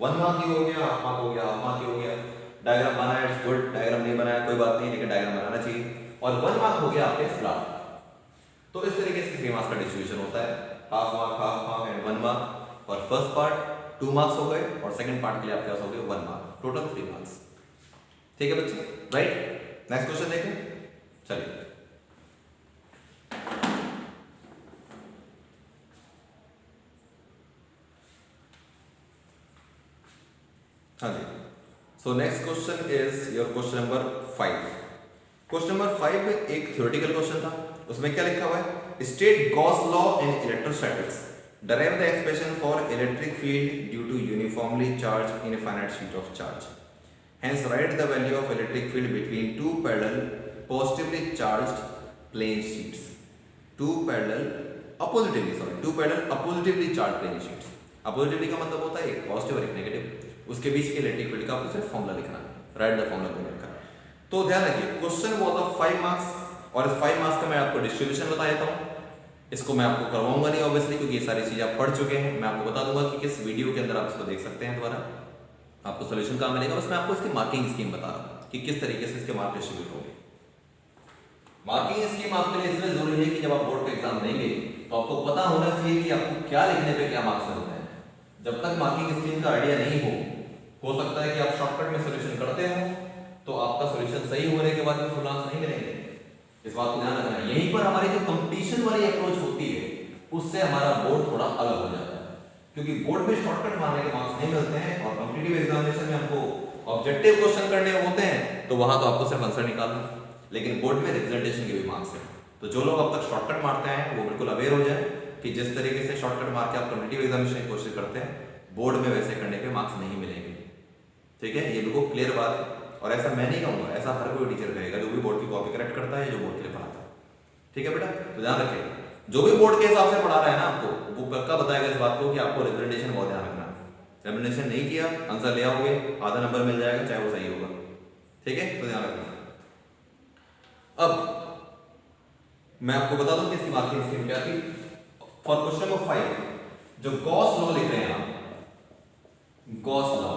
1 मार्क ही हो गया, हाफ मार्क हो गया, हाफ मार्क ही हो गया। डायग्राम बनाया, इट्स गुड। डायग्राम नहीं बनाया कोई बात नहीं, लेकिन डायग्राम बनाना चाहिए। और 1 मार्क हो गया आपके ग्राफ। तो इस तरीके से 3 मार्क्स का डिस्ट्रीब्यूशन होता है, हाफ मार्क एंड 1 मार्क। और फर्स्ट पार्ट 2 मार्क्स हो गए और सेकंड पार्ट के लिए आपके पास हो गए 1 मार्क, टोटल 3 मार्क्स। ठीक है बच्चे, राइट। नेक्स्ट क्वेश्चन देखें, चलिए। हाँ जी, so next question is your question number 5। Question number 5 में एक थ्योरेटिकल क्वेश्चन था, उसमें क्या लिखा हुआ है, state Gauss law in electrostatics, derive the expression for electric field due to uniformly charged infinite sheet of charge. Hence write the value of electric field between two parallel positively charged plane sheets. Two parallel oppositively charged plane sheets. Oppositively का मतलब होता है एक positive और एक negative, उसके बीच के electric field का आपको सिर्फ फॉर्मूला लिखना है, राइट द फॉर्मूला को लिखना। तो ध्यान रखिए, क्वेश्चन वाज ऑफ 5 मार्क्स और इस 5 मार्क्स का मैं आपको डिस्ट्रीब्यूशन बता देता हूँ। इसको मैं आपको करवाऊंगा नहीं ऑब्वियसली, क्योंकि ये सारी चीजें आप पढ़ चुके हैं। मैं आपको बता दूंगा कि किस वीडियो के अंदर आप इसको देख सकते हैं दोबारा, आपको सोल्यूशन कहाँ मिलेगा। बस मैं आपको इसकी मार्किंग स्कीम बता रहा हूँ कि किस तरीके से इसके मार्क डिस्ट्रीब्यूट होंगे। मार्किंग स्कीम आपके लिए इसलिए जरूरी है कि जब आप बोर्ड का एग्जाम देंगे तो आपको पता होना चाहिए कि आपको क्या लिखने पे क्या मार्क्स मिलते हैं। जब तक मार्किंग स्कीम का आइडिया नहीं हो सकता है कि आप शॉर्टकट में सोल्यूशन करते हो तो आपका सोल्यूशन सही होने के बाद भी फुल मार्क्स नहीं मिलेंगे। इस बात को ध्यान रखना है। यहीं पर हमारी जो कंपटीशन वाली अप्रोच होती है उससे हमारा बोर्ड थोड़ा अलग हो जाता है, क्योंकि बोर्ड में शॉर्टकट मारने के मार्क्स नहीं मिलते हैं और कॉम्पिटिटिव एग्जामिनेशन में हमको ऑब्जेक्टिव क्वेश्चन करने होते हैं तो वहां तो आपको सिर्फ आंसर निकालना, लेकिन बोर्ड में रिप्रेजेंटेशन के भी मार्क्स हैं। तो जो लोग अब तक शॉर्टकट मारते हैं वो बिल्कुल अवेयर हो जाए कि जिस तरीके से शॉर्टकट मार के आप कॉम्पिटिटिव एग्जामिनेशन की कोशिश करते हैं, बोर्ड में वैसे करने पे मार्क्स नहीं मिलेंगे। ठीक है, ये बिल्कुल क्लियर बात है। और ऐसा मैं नहीं कहूँगा, ऐसा हर कोई टीचर कहेगा जो भी बोर्ड की कॉपी करेक्ट करता है, जो बोर्ड के लिए पढ़ाता है। ठीक है बेटा, तो ध्यान रखिए, जो भी बोर्ड के हिसाब से पढ़ा रहा है ना आपको, वो पक्का बताएगा इस बात को कि आपको रिप्रेजेंटेशन बहुत ध्यान रखना है। रिप्रेजेंटेशन नहीं किया, आंसर ले आओगे, आधा नंबर मिल जाएगा, चाहे वो सही होगा। ठीक है, तो ध्यान रखना। अब मैं आपको बता दूं कि इसकी मार्किंग स्कीम क्या थी। फॉर क्वेश्चन नंबर 5 जो गॉस लॉ लिख रहे हैं आप, गॉस लॉ,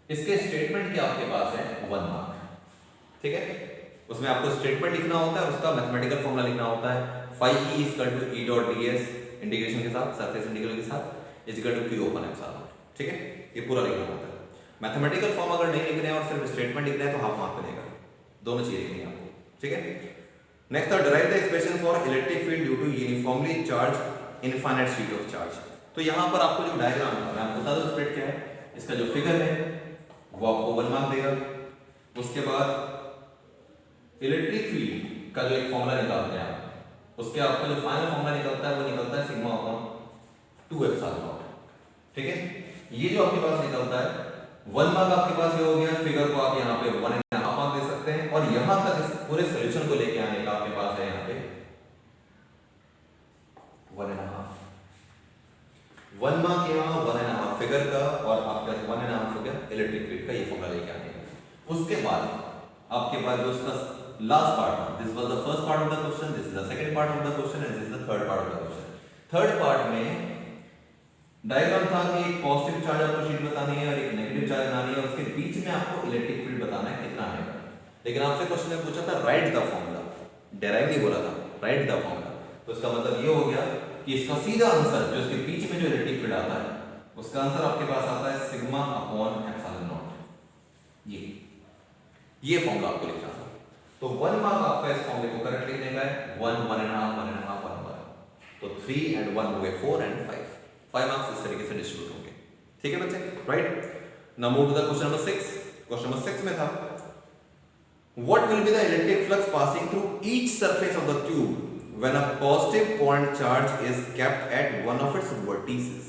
इसके स्टेटमेंट क्या आपके पास है 1 मार्क, ठीक है। उसमें आपको स्टेटमेंट लिखना होता है, उसका मैथमेटिकल फॉर्मूला लिखना होता है, phi e = e dot ds integration के साथ, सरफेस इंटीग्रल के साथ is equal to q upon epsilon, ठीक है। ये पूरा लिखना होता है। मैथमेटिकल फॉर्म अगर नहीं लिख रहे हैं और सिर्फ स्टेटमेंट लिख रहे हैं तो हाफ मार्क मिलेगा। दोनों चीजें लिखनी है आपको, ठीक है। नेक्स्ट है derive the expression for electric field due to uniformly charge infinite sheet of charge. तो यहाँ पर आपको जो डायग्राम है मैं आपको बता दूं स्प्रेड क्या है। इसका जो फिगर है वो आपको 1 मार्क देगा। उसके बाद इलेक्ट्रिक फील्ड का जो एक फॉर्मूला निकालते हैं आप, उसके आपका जो फाइनल फॉर्मूला निकलता है वो निकलता है सिग्मा अपॉन 2 एप्सिलॉन नॉट, ठीक है। ये जो आपके पास निकलता है 1 मार्क आपके पास ये हो गया। फिगर को आप यहाँ पे 1.5 मार्क दे सकते हैं और यहाँ तक इस पूरे सोल्यूशन को लेके आने का आपके पास है यहाँ पे 1 मार्क यहाँ 1.5 फिगर का और आपके पास 1.5 फिगर इलेक्ट्रिक फील्ड का ये फॉर्मूला लेके आने का। उसके बाद आपके पास जो उसका last part, this was the first part of the question, this is the second part of the question and this is the third part of the question. Third part में डायग्राम था कि एक पॉजिटिव चार्ज आपको sheet बतानी है और एक negative charge बनानी है, उसके बीच में आपको इलेक्ट्रिक फील्ड बताना है कितना आएगा। लेकिन आपसे क्वेश्चन में पूछा था राइट द फॉर्मूला, डेराइव नहीं बोला था, राइट द फॉर्मूला। तो इसका मतलब ये हो गया कि इसका सीधा आंसर जो इसके बीच में जो इलेक्ट्रिक फील्ड आता है उसका आंसर आपके पास आता है सिग्मा अपॉन एप्सिलॉन नॉट। ये फॉर्मूला आपको लिखना था। तो 1 मार्क आपका इस फॉर्मूले को करेक्ट लिखने का है 1 1.5 1.5 1 तो 3 and 1 हो गए 4 and 5 मार्क्स इस तरीके से डिस्ट्रीब्यूट होंगे, ठीक है बच्चे, right. Now move to the question number 6। Question number 6 में था what will be the electric flux passing through each surface of the tube when a positive point charge is kept at one of its vertices।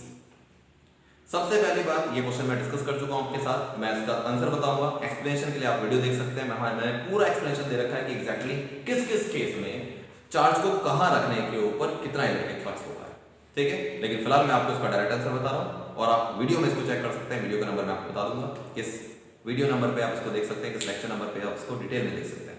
सबसे पहली बात, ये question मैं discuss कर चुका हूं आपके साथ, मैं इसका आंसर बताऊंगा। एक्सप्लेनेशन के लिए आप वीडियो देख सकते हैं, मैंने पूरा एक्सप्लेनेशन दे रखा है कि एग्जैक्टली किस किस केस में चार्ज को कहां रखने के ऊपर कितना इलेक्ट्रिक फ्लक्स होगा, ठीक है। लेकिन फिलहाल मैं आपको इसका डायरेक्ट आंसर बता रहा हूं और आप वीडियो में इसको चेक कर सकते हैं। वीडियो का नंबर मैं आपको बता दूंगा, किस वीडियो नंबर पे आप इसको देख सकते हैं, किस लेक्चर नंबर पे आप इसको डिटेल में देख सकते हैं।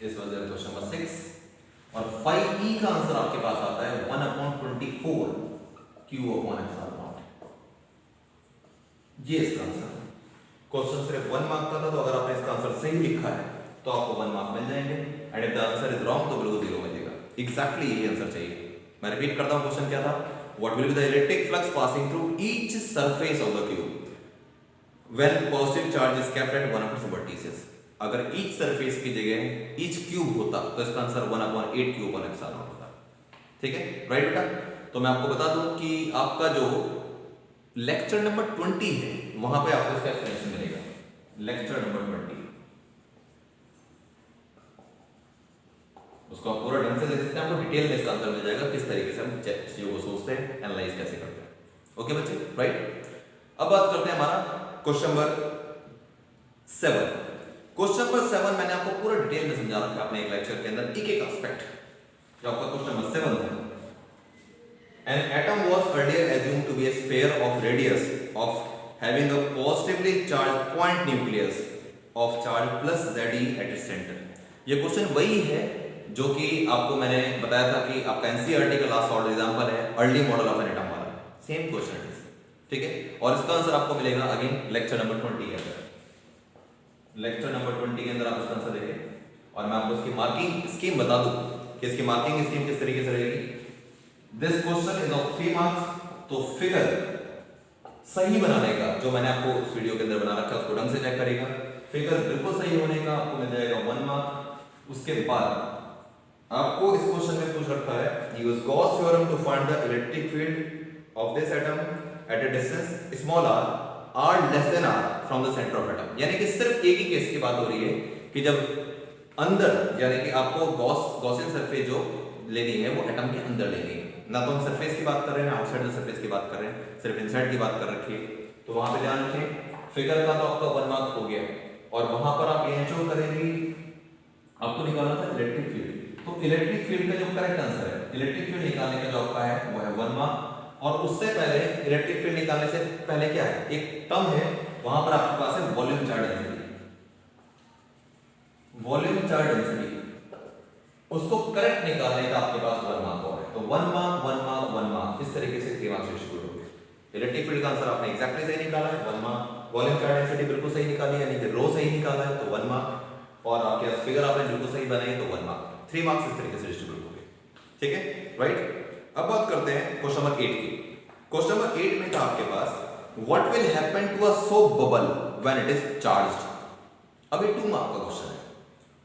इस वजह से क्वेश्चन नंबर 6 और 5e का आंसर आपके पास आता है 1/24 q अपॉन एप्सिलॉन नॉट। ये इसका आंसर है। क्वेश्चन सिर्फ 1 मार्क का था, तो अगर आपने इसका आंसर सही लिखा है तो आपको 1 मार्क मिल जाएंगे and if the answer is wrong तो बिल्कुल 0 मिलेगा। एग्जैक्टली यही आंसर चाहिए। मैं रिपीट करता हूं, क्वेश्चन क्या था, what will be the electric flux passing through each surface of the cube when positive charge is kept at one of its vertices. अगर ईच सरफेस की जगह ईच क्यूब होता तो इसका answer 1/8 q upon epsilon not होता, ठीक है, right बेटा। तो मैं आपको बता दूं कि आपका जो लेक्चर नंबर 20 है वहां पे आपको इसका एक्सप्लेनेशन मिलेगा। लेक्चर नंबर 20 उसको आप पूरा ढंग से देख सकते हैं, आपको डिटेल में इसका आंसर मिल जाएगा, किस तरीके से हम चीजों को सोचते हैं, एनालाइज कैसे करते हैं। ओके बच्चे, राइट। अब बात करते हैं हमारा क्वेश्चन नंबर 7। क्वेश्चन नंबर 7 मैंने आपको पूरा डिटेल में समझा रखा है अपने एक लेक्चर के अंदर, एक एक एस्पेक्ट। जो आपका क्वेश्चन नंबर 7 था, an atom was earlier assumed to be a sphere of radius of having a positively charged point nucleus of charge plus Ze at its center। ये क्वेश्चन वही है जो कि आपको मैंने बताया था कि आपका एनसीईआरटी का लास्ट ऑर्डर एग्जांपल है early model of an atom वाला, सेम क्वेश्चन है, ठीक है। और इसका आंसर आपको मिलेगा अगेन लेक्चर नंबर 20 के अंदर। लेक्चर नंबर 20 के अंदर आप इसका आंसर देंगे और मैं आपको इसकी मार्किंग स्कीम बता दूं कि इसकी मार्किंग स्कीम किस तरीके से रहेगी। This question is of 3 marks. तो फिगर सही बनाने का जो मैंने आपको इस वीडियो के अंदर बना रखा है उसको ढंग से चेक करेगा। फिगर बिल्कुल सही होने का आपको मिल जाएगा 1 मार्क। उसके बाद आपको इस क्वेश्चन में पूछ रखा है use Gauss theorem to find the electric field of this atom at a distance small r less than r from the centre of atom. यानी कि सिर्फ एक ही केस की बात हो रही है कि जब अंदर, यानी कि आपको गॉसियन सरफेस जो लेनी है वो एटम के अंदर लेनी है, ना तो हम सरफेस की बात कर रहे हैं ना आउटसाइड द सरफेस की बात कर रहे हैं, सिर्फ इनसाइड की बात कर रखी है। तो वहां पे ध्यान रखें, फिगर का तो आपका 1 मार्क हो गया और वहां पर आप ये जो करेंगे आपको निकालना था इलेक्ट्रिक फील्ड। तो इलेक्ट्रिक फील्ड का जो करेक्ट आंसर है, इलेक्ट्रिक फील्ड निकालने का जो आपका है वो है 1 मार्क। और उससे पहले इलेक्ट्रिक फील्ड निकालने से पहले क्या है, एक टर्म है वहां पर आपके पास है volume charge density. Volume charge density उसको करेक्ट निकालने का आपके पास 1 मार्क और है, तो 1 मार्क 1 मार्क 1 मार्क इस तरीके से 3 मार्क्स डिस्ट्रीब्यूट होंगे। इलेक्ट्रिक फील्ड का आंसर आपने एग्जैक्टली सही निकाला है 1 मार्क, वॉल्यूम चार्ज डेंसिटी बिल्कुल सही निकाली है यानी कि रो सही निकाला है तो 1 मार्क, और आपके पास फिगर आपने बिल्कुल सही बनाई तो 1 मार्क, 3 मार्क्स इस तरीके से डिस्ट्रीब्यूट होंगे। ठीक है, राइट। अब बात करते हैं क्वेश्चन नंबर 8 की। क्वेश्चन नंबर 8 में था आपके पास what will happen to a soap bubble when it is charged. अब ये 2 मार्क का क्वेश्चन है।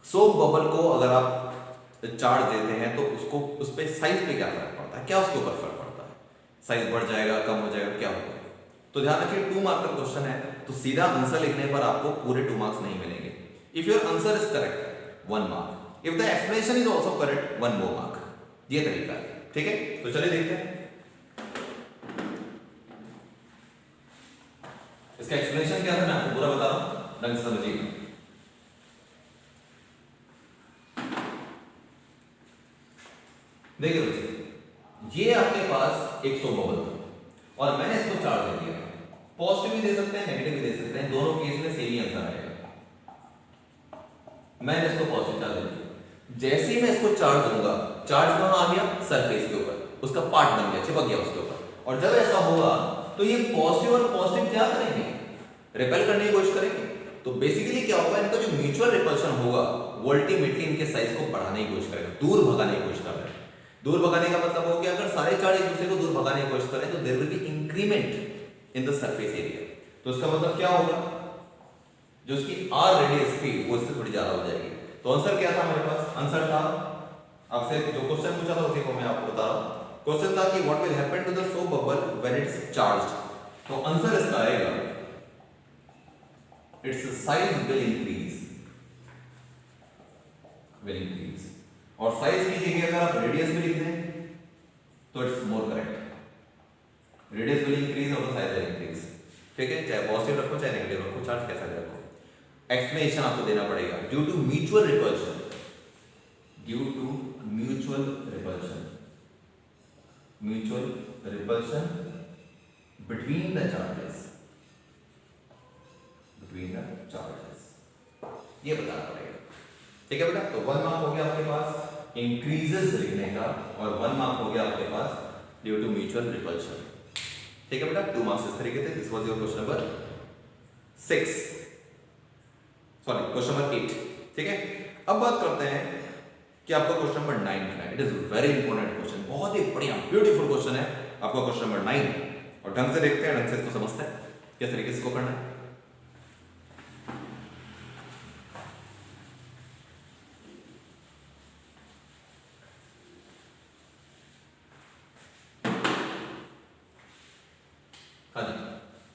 सोप बबल को अगर आप चार्ज देते हैं तो उसको उस पे साइज पे क्या फर्क पड़ता है, क्या उसके ऊपर फर्क पड़ता है, साइज बढ़ जाएगा कम हो जाएगा क्या होगा। तो ध्यान रखिए 2 मार्क का क्वेश्चन है तो सीधा आंसर लिखने पर आपको पूरे 2 मार्क्स नहीं मिलेंगे। If your answer is correct 1 mark, if the explanation is also correct 1 more mark, ये तरीका है। ठीक है, तो चलिए देखते हैं इसका एक्सप्लेनेशन क्या है, मैं आपको पूरा बता रहा हूं, ढंग से समझिएगा। देखिए बच्चे, ये आपके पास एक सोप बबल था और मैंने इसको चार्ज दे दिया। पॉजिटिव भी दे सकते हैं नेगेटिव भी दे सकते हैं, दोनों केस में सेम ही आंसर आएगा। मैंने इसको पॉजिटिव चार्ज दे दिया, जैसे ही मैं इसको चार्ज दूंगा, चार्ज कहां आ गया, सरफेस के ऊपर, उसका पार्ट बन गया, चिपक गया उसके ऊपर। और जब ऐसा होगा तो ये पॉजिटिव और पॉजिटिव क्या करेंगे, रिपेल करने की कोशिश करेंगे। तो बेसिकली क्या होगा, इनका जो म्यूचुअल रिपल्शन होगा वो अल्टीमेटली इनके साइज को बढ़ाने की कोशिश करेगा, दूर भगाने की कोशिश कर रहा है। दूर भगाने का मतलब हो गया अगर सारे चार्ज एक दूसरे को दूर भगाने की कोशिश करें तो there will be increment in the surface area. तो इसका मतलब क्या होगा, जो इसकी आर रेडियस थी वो इससे थोड़ी ज्यादा हो जाएगी। तो आंसर क्या था हमारे पास, आंसर था आपसे जो क्वेश्चन पूछा था उसी को मैं आपको बता रहा हूं। क्वेश्चन था कि what will happen to the soap bubble when it's charged. तो आंसर इसका आएगा इट्स साइज विल इंक्रीज, और साइज की जगह अगर आप रेडियस भी लिख दें तो it's more correct, radius will increase और साइज विल इंक्रीज। ठीक है, चाहे पॉजिटिव रखो चाहे नेगेटिव रखो, चार्ज कैसा भी रखो। एक्सप्लेनेशन आपको देना पड़ेगा, due to mutual repulsion, due to mutual repulsion, mutual repulsion between the charges, between the charges, ये बताना पड़ेगा। ठीक है बेटा, तो 1 मार्क हो गया आपके पास इंक्रीजेस लिखने का और 1 मार्क हो गया आपके पास ड्यू टू म्यूचुअल रिपल्शन। ठीक है बेटा, 2 मार्क्स इस तरीके से। This was your question number 6, sorry question number 8। ठीक है, अब बात करते हैं कि आपका क्वेश्चन नंबर 9 क्या है। It is very important question, बहुत ही बढ़िया ब्यूटीफुल क्वेश्चन है आपका क्वेश्चन नंबर 9। और ढंग से देखते हैं, ढंग से इसको समझते हैं किस तरीके से इसको करना है।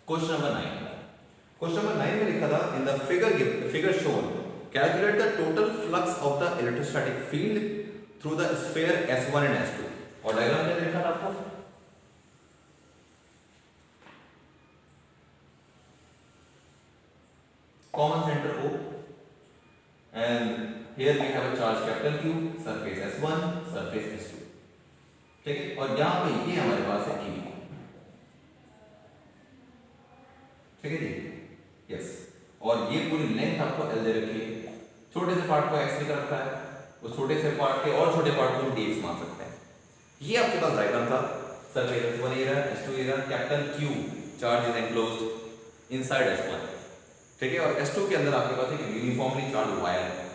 क्वेश्चन नंबर 9, क्वेश्चन नंबर 9 में लिखा था in the figure shown calculate the total flux of the electrostatic field through the sphere S1 and S2। और डायग्राम में लिखा था आपको common centre O and here we have a charge capital Q, surface S1, surface S2। ठीक है, और यहां पे ये हमारे पास है E। ठीक है जी, यस। और ये पूरी लेंथ आपको L दे रखी है, छोटे से पार्ट को x लिख रखा है, उस छोटे से पार्ट के और छोटे पार्ट को dx मान सकते हैं। ये आपके पास डायग्राम था, surface S1 area, S2 area, capital Q charge is enclosed inside S1। ठीक है, और S2 के अंदर आपके पास एक यूनिफॉर्मली चार्ज वायर है,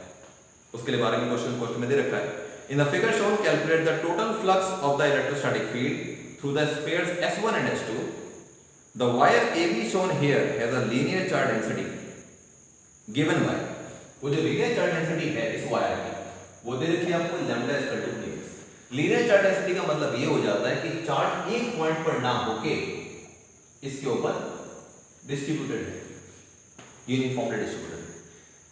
उसके लिए बारे में क्वेश्चन में दे रखा है। इन the figure shown calculate the total flux of the electrostatic field through the spheres S1 and S2। The wire AB shown here has a linear charge density given by, वो जो linear charge density है इस wire की वो दे रखी है आपको lambda is equal to kx। linear charge density का मतलब ये हो जाता है कि चार्ज एक पॉइंट पर ना होके इसके ऊपर डिस्ट्रीब्यूटेड है, यूनिफॉर्मली डिस्ट्रीब्यूटेड।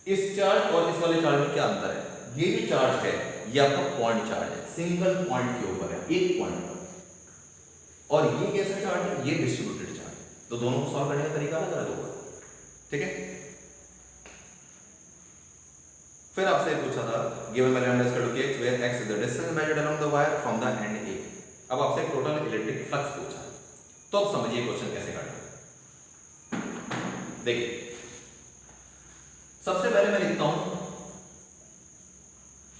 इस चार्ज और इस वाले चार्ज में क्या अंतर है, ये जो चार्ज है ये आपका पॉइंट चार्ज है, सिंगल पॉइंट के ऊपर है, एक पॉइंट पर, और ये कैसा चार्ज है, ये डिस्ट्रीब्यूटेड। तो दोनों को सॉल्व करने का तरीका अलग अलग होगा। ठीक है, फिर आपसे पूछा था given by lambda equal to kx where x is the distance measured along the wire from the end A। अब आपसे टोटल इलेक्ट्रिक फ्लक्स पूछा, तो अब समझिए क्वेश्चन कैसे करना है। देखिए सबसे पहले मैं लिखता हूं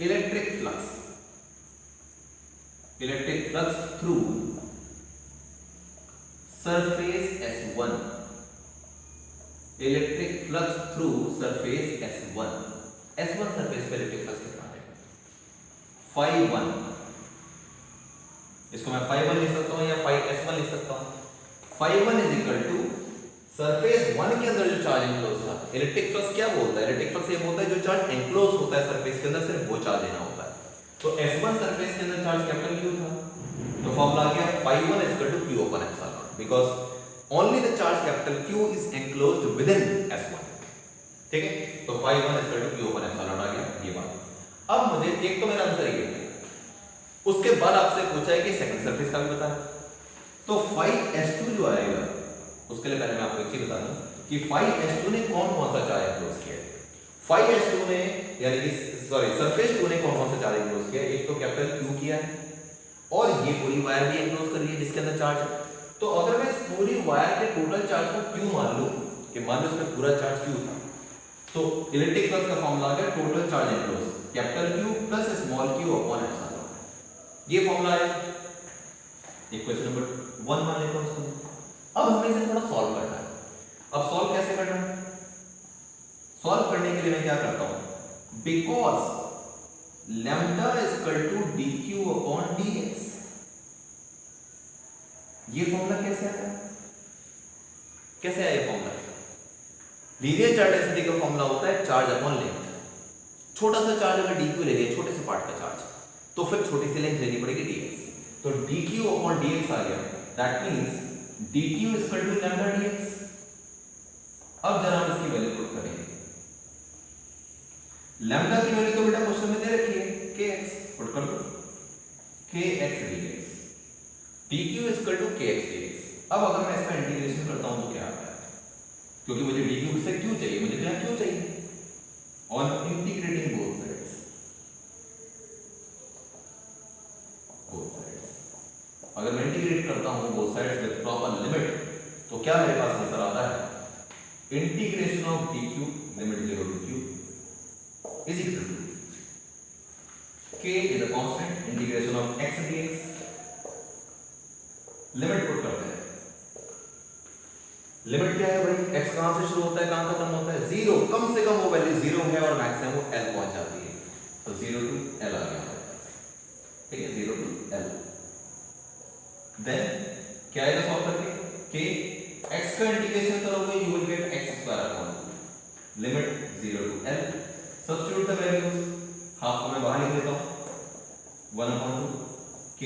electric flux, electric flux through surface S1, electric flux through surface S1, S1 surface पे इलेक्ट्रिक फ्लक्स कितना है? phi1, इसको मैं phi1 लिख सकता हूं या phi S1 लिख सकता हूं। phi1 is equal to surface 1 के अंदर जो चार्ज एनक्लोज था। इलेक्ट्रिक फ्लक्स क्या बोलता है? इलेक्ट्रिक फ्लक्स ये बोलता है जो चार्ज एनक्लोज होता है सरफेस के अंदर सिर्फ वो चार्ज लेना होता है। तो S1 सरफेस के अंदर चार्ज कैपिटल Q था, तो फॉर्मूला आ गया phi1 is equal to Q upon epsilon, because only the charge capital Q is enclosed within S1। ठीक है, तो phi1 is equal to Q upon epsilon आ गया ये बात। अब मुझे एक तो मेरा आंसर ये है, उसके बाद आपसे पूछा है कि सेकंड सरफेस का भी बता है, तो phi S2 जो आएगा उसके लिए पहले मैं आपको एक चीज बता दूं कि phi S2 ने कौन सा चार्ज एनक्लोज किया है। phi S2 ने यानी कि सरफेस 2 ने कौन सा चार्ज एनक्लोज किया है? एक तो कैपिटल Q किया है और ये पूरी वायर भी एनक्लोज कर रही है जिसके अंदर चार्ज है। तो अगर मैं इस पूरी वायर के टोटल चार्ज को Q मान लूं कि मान लो इसमें पूरा चार्ज Q था, तो इलेक्ट्रिक फ्लक्स का फॉर्मूला आ गया total charge enclose capital Q plus small q upon epsilon. ये फॉर्मूला है। इक्वेशन नंबर 1 मान लेते हैं उसको। अब हमें इसे थोड़ा सॉल्व करना है। अब सॉल्व कैसे करना है? सॉल्व करने के लिए मैं क्या करता हूं, because lambda is equal to dq upon dx, ये फॉर्मूला कैसे आया? कैसे आया ये फॉर्मूला? लीनियर चार्ज डेंसिटी का फॉर्मूला होता है चार्ज अपॉन लेंथ। छोटा सा चार्ज अगर dq ले लिया, छोटे से पार्ट का चार्ज, तो फिर छोटी सी लेंथ लेनी पड़ेगी dx। तो dq अपॉन dx आ गया, that means dq is equal to lambda dx। अब जरा हम इसकी वैल्यू पुट करेंगे। लैम्डा की वैल्यू तो बेटा क्वेश्चन में दे रखी है kx, पुट कर दो kx dx, dq is equal to kx dx। अब अगर मैं इसका इंटीग्रेशन करता हूं तो क्या आता है? क्योंकि मुझे dq से q चाहिए, मुझे क्या q चाहिए, ऑन इंटीग्रेटिंग बोथ साइड्स, अगर मैं इंटीग्रेट करता हूं both sides with proper limit, तो क्या मेरे पास आंसर आता है? Integration of dq limit 0 to q is equal to k is a constant, integration of x dx, limit put करते हैं। लिमिट क्या है भाई? x कहां से शुरू होता है, कहां खत्म होता है? 0, कम से कम वो वैल्यू 0 है और मैक्सिमम वो l पहुंच जाती है, तो 0 टू l आ गया। ठीक है, 0 टू l। देन क्या आएगा सॉल्व करके? k x का इंटीग्रेशन करोगे you will get x square upon limit 0 to l। Substitute the values, half को मैं बाहर लिख देता हूं, 1 अपॉन 2 k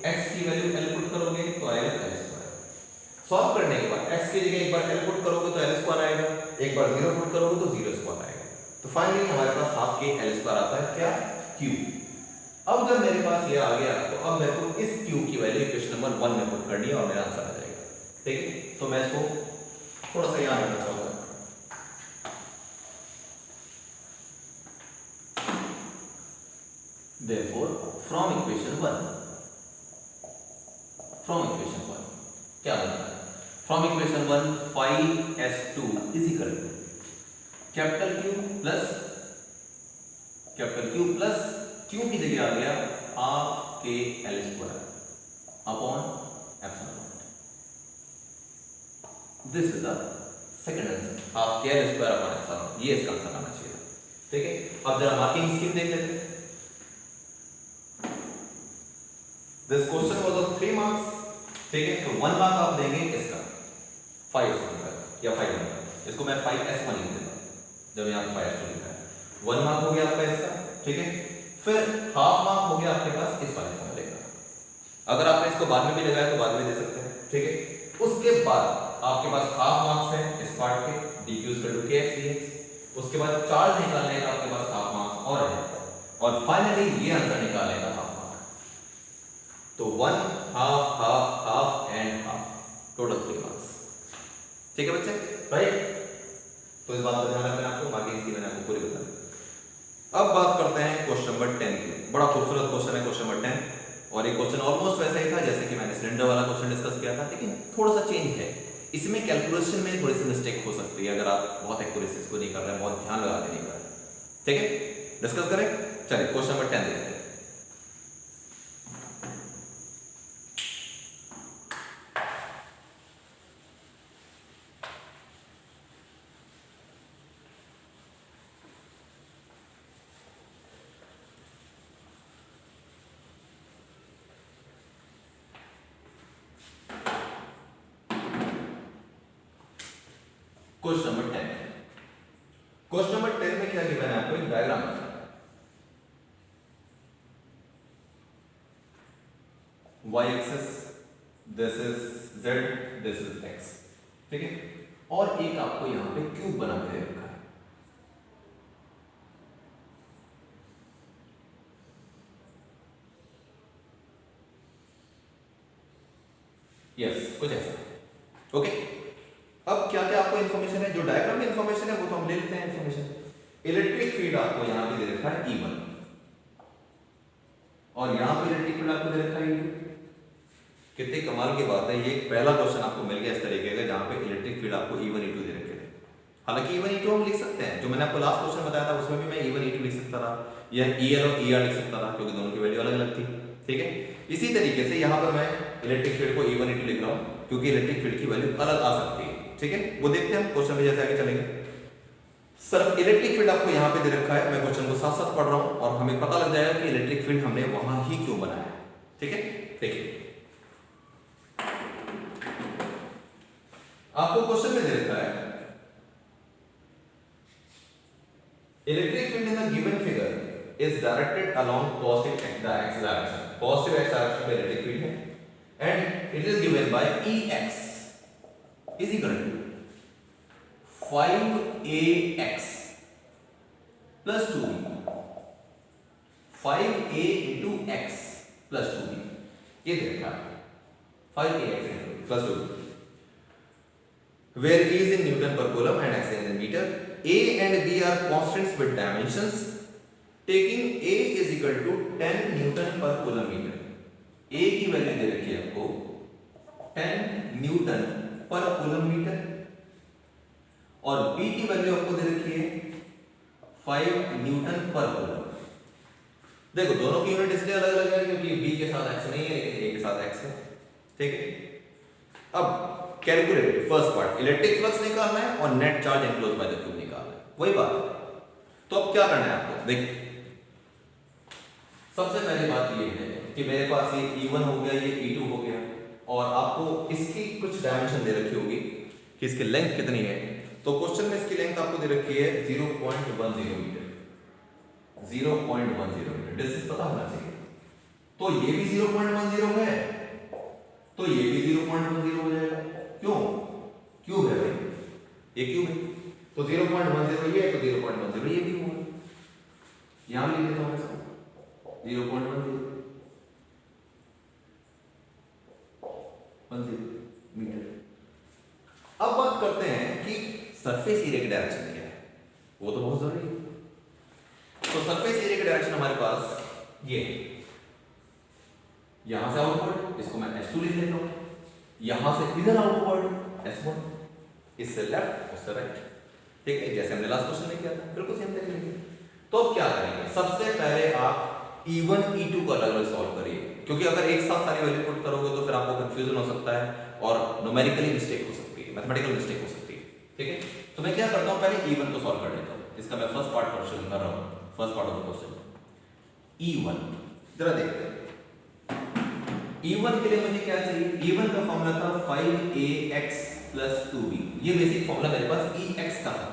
x की वैल्यू l पुट करोगे तो आएगा l स्क्वायर। सॉल्व करने के बाद x की जगह एक बार l पुट करोगे तो l स्क्वायर आएगा, एक बार 0 पुट करोगे तो 0 स्क्वायर आएगा। तो फाइनली हमारे पास हाफ k l स्क्वायर आता है, क्या? q। अब जब मेरे पास ये आ गया तो अब मेरे को इस q की वैल्यू इक्वेशन नंबर 1 में पुट करनी है और मेरा आंसर आ जाएगा। ठीक है, तो मैं इसको थोड़ा सा याद रखना चाहूंगा। Therefore, from equation 1 क्या बनता है? From equation 1 phi s2 is equal to capital Q plus Q की जगह आ गया half k l square upon epsilon not. This is the second answer, half k l square upon epsilon. ये इसका answer आना चाहिए। ठीक है, अब जरा मार्किंग स्कीम देख लेते हैं। This question was of 3 marks। ठीक है, तो 1 मार्क आप देंगे इसका 5 या 5 मार्क, इसको मैं 5s1 लिख देता हूं जब यहाँ 5s2 लिखा है। 1 मार्क हो गया आपका इसका। ठीक है, फिर हाफ मार्क हो गया आपके पास इस वाले फॉर्मूले का। अगर आपने इसको बाद में भी लगाया तो बाद में दे सकते हैं। ठीक है, उसके बाद आपके पास हाफ मार्क्स है इस पार्ट के, dq equal to kx dx। उसके बाद चार्ज निकालने का आपके पास हाफ मार्क्स और है, और फाइनली ये आंसर निकालने का हाफ मार्क। तो 1 half half half and half, total 3 marks. ठीक है बच्चे, राइट? तो इस बात का ध्यान रखना आपको, बाकी इसकी मैंने आपको पूरी बता दी। अब बात करते हैं क्वेश्चन नंबर 10 की। बड़ा खूबसूरत क्वेश्चन है क्वेश्चन नंबर 10, और ये क्वेश्चन ऑलमोस्ट वैसा ही था जैसे कि मैंने सिलेंडर वाला क्वेश्चन डिस्कस किया था, लेकिन थोड़ा सा चेंज है। इसमें कैलकुलेशन में थोड़ी सी मिस्टेक हो सकती है अगर आप बहुत एक्यूरेसी इसको नहीं कर रहे हैं, बहुत ध्यान लगा के नहीं कर रहे। ठीक है, डिस्कस करें। चलिए क्वेश्चन नंबर 10 देखते हैं। Question number 10। क्वेश्चन नंबर 10 में क्या गिवन है आपको, एक डायग्राम है। y axis, this is z, this is x, ठीक है। और एक आपको यहां पे क्यूब बना के रखा है। यस, कुछ ऐसा, ओके। अब क्या क्या आपको इंफॉर्मेशन है, जो डायग्राम में इंफॉर्मेशन है वो तो हम ले लेते हैं इंफॉर्मेशन। इलेक्ट्रिक फील्ड आपको यहां पे दे रखा है E1 और यहां पे इलेक्ट्रिक फील्ड आपको दे रखा है E2। कितनी कमाल की बात है, ये पहला क्वेश्चन आपको मिल गया इस तरीके का जहां पे इलेक्ट्रिक फील्ड आपको E1 E2 दे रखे थे। हालांकि E1 E2 हम लिख सकते हैं, जो मैंने आपको लास्ट क्वेश्चन बताया था उसमें भी मैं E1 E2 लिख सकता था, या EL और ER लिख सकता था, क्योंकि दोनों की वैल्यू अलग अलग थी, ठीक है। इसी तरीके से यहाँ पर मैं इलेक्ट्रिक फील्ड को E1 E2 लिख रहा हूँ, क्योंकि इलेक्ट्रिक फील्ड की वैल्यू अलग आ सकती है, ठीक है। वो देखते हैं हम क्वेश्चन में जैसे आगे चलेंगे। सिर्फ इलेक्ट्रिक फील्ड आपको यहाँ पे दे रखा है, मैं क्वेश्चन को साथ साथ पढ़ रहा हूँ और हमें पता लग जाएगा कि इलेक्ट्रिक फील्ड हमने वहां ही क्यों बनाया, ठीक है। देखिए आपको क्वेश्चन में दे रखा है electric field in the given figure is directed along positive x direction. Positive x direction पे इलेक्ट्रिक फील्ड है and it is given by Ex is equal to 5ax plus 2b, 5a into x plus 2b, ये दे रखा है 5ax plus 2b, where E is in Newton per coulomb and x is in meter. A and B are constants with dimensions. Taking A is equal to 10 Newton per coulomb meter. A की value दे रखी है आपको 10 newton per coulomb metre और B की value आपको दे रखी है 5 Newton per coulomb. देखो दोनों की यूनिट इसलिए अलग अलग है क्योंकि B के साथ x नहीं है लेकिन A के साथ x है, ठीक है। अब calculate first part, electric flux निकालना है और net charge enclose by the cube निकालना है, वही बात है। तो अब क्या करना है आपको, देखिए सबसे पहली बात ये है कि मेरे पास ये E1 हो गया, ये E2 हो गया और आपको इसकी कुछ डायमेंशन दे रखी होगी कि इसकी लेंथ कितनी है। तो क्वेश्चन में इसकी लेंथ आपको दे रखी है 0.10 मीटर, 0.10 मीटर, डिस्टेंस पता होना चाहिए। तो ये भी 0.10 है तो ये भी 0.10 हो जाएगा, क्यों, क्यूब है भाई, ये क्यूब है तो 0.10 ये है तो 0.10 ये भी होगा। यहां भी लिख देता हूं इसको 0.10 मीटर। अब बात करते हैं कि सरफेस एरिया की डायरेक्शन क्या है, वो तो बहुत जरूरी है। तो सरफेस एरिया की डायरेक्शन हमारे पास ये है, यहां से आउटवर्ड इसको मैं S2 लिख लेता हूं, यहां से इधर आउटवर्ड S1, इससे लेफ्ट उससे राइट, ठीक है, जैसे हमने लास्ट क्वेश्चन में किया था बिल्कुल सेम तरीके। तो अब क्या करेंगे, सबसे पहले आप E1 E2 को अलग अलग सॉल्व करिए, क्योंकि अगर एक साथ सारी वैल्यू पुट करोगे तो फिर आपको कंफ्यूजन हो सकता है और न्यूमेरिकली मिस्टेक हो सकती है, मैथमेटिकल मिस्टेक हो सकती है, ठीक है। तो मैं क्या करता हूं, पहले E1 को सॉल्व कर लेता हूं, इसका मैं फर्स्ट पार्ट क्वेश्चन कर रहा हूं, first part of the question. E1 जरा देखते हैं, E1 के लिए मुझे क्या चाहिए, E1 का फॉर्मूला था 5ax प्लस 2b, ये बेसिक फॉर्मूला मेरे पास Ex का था,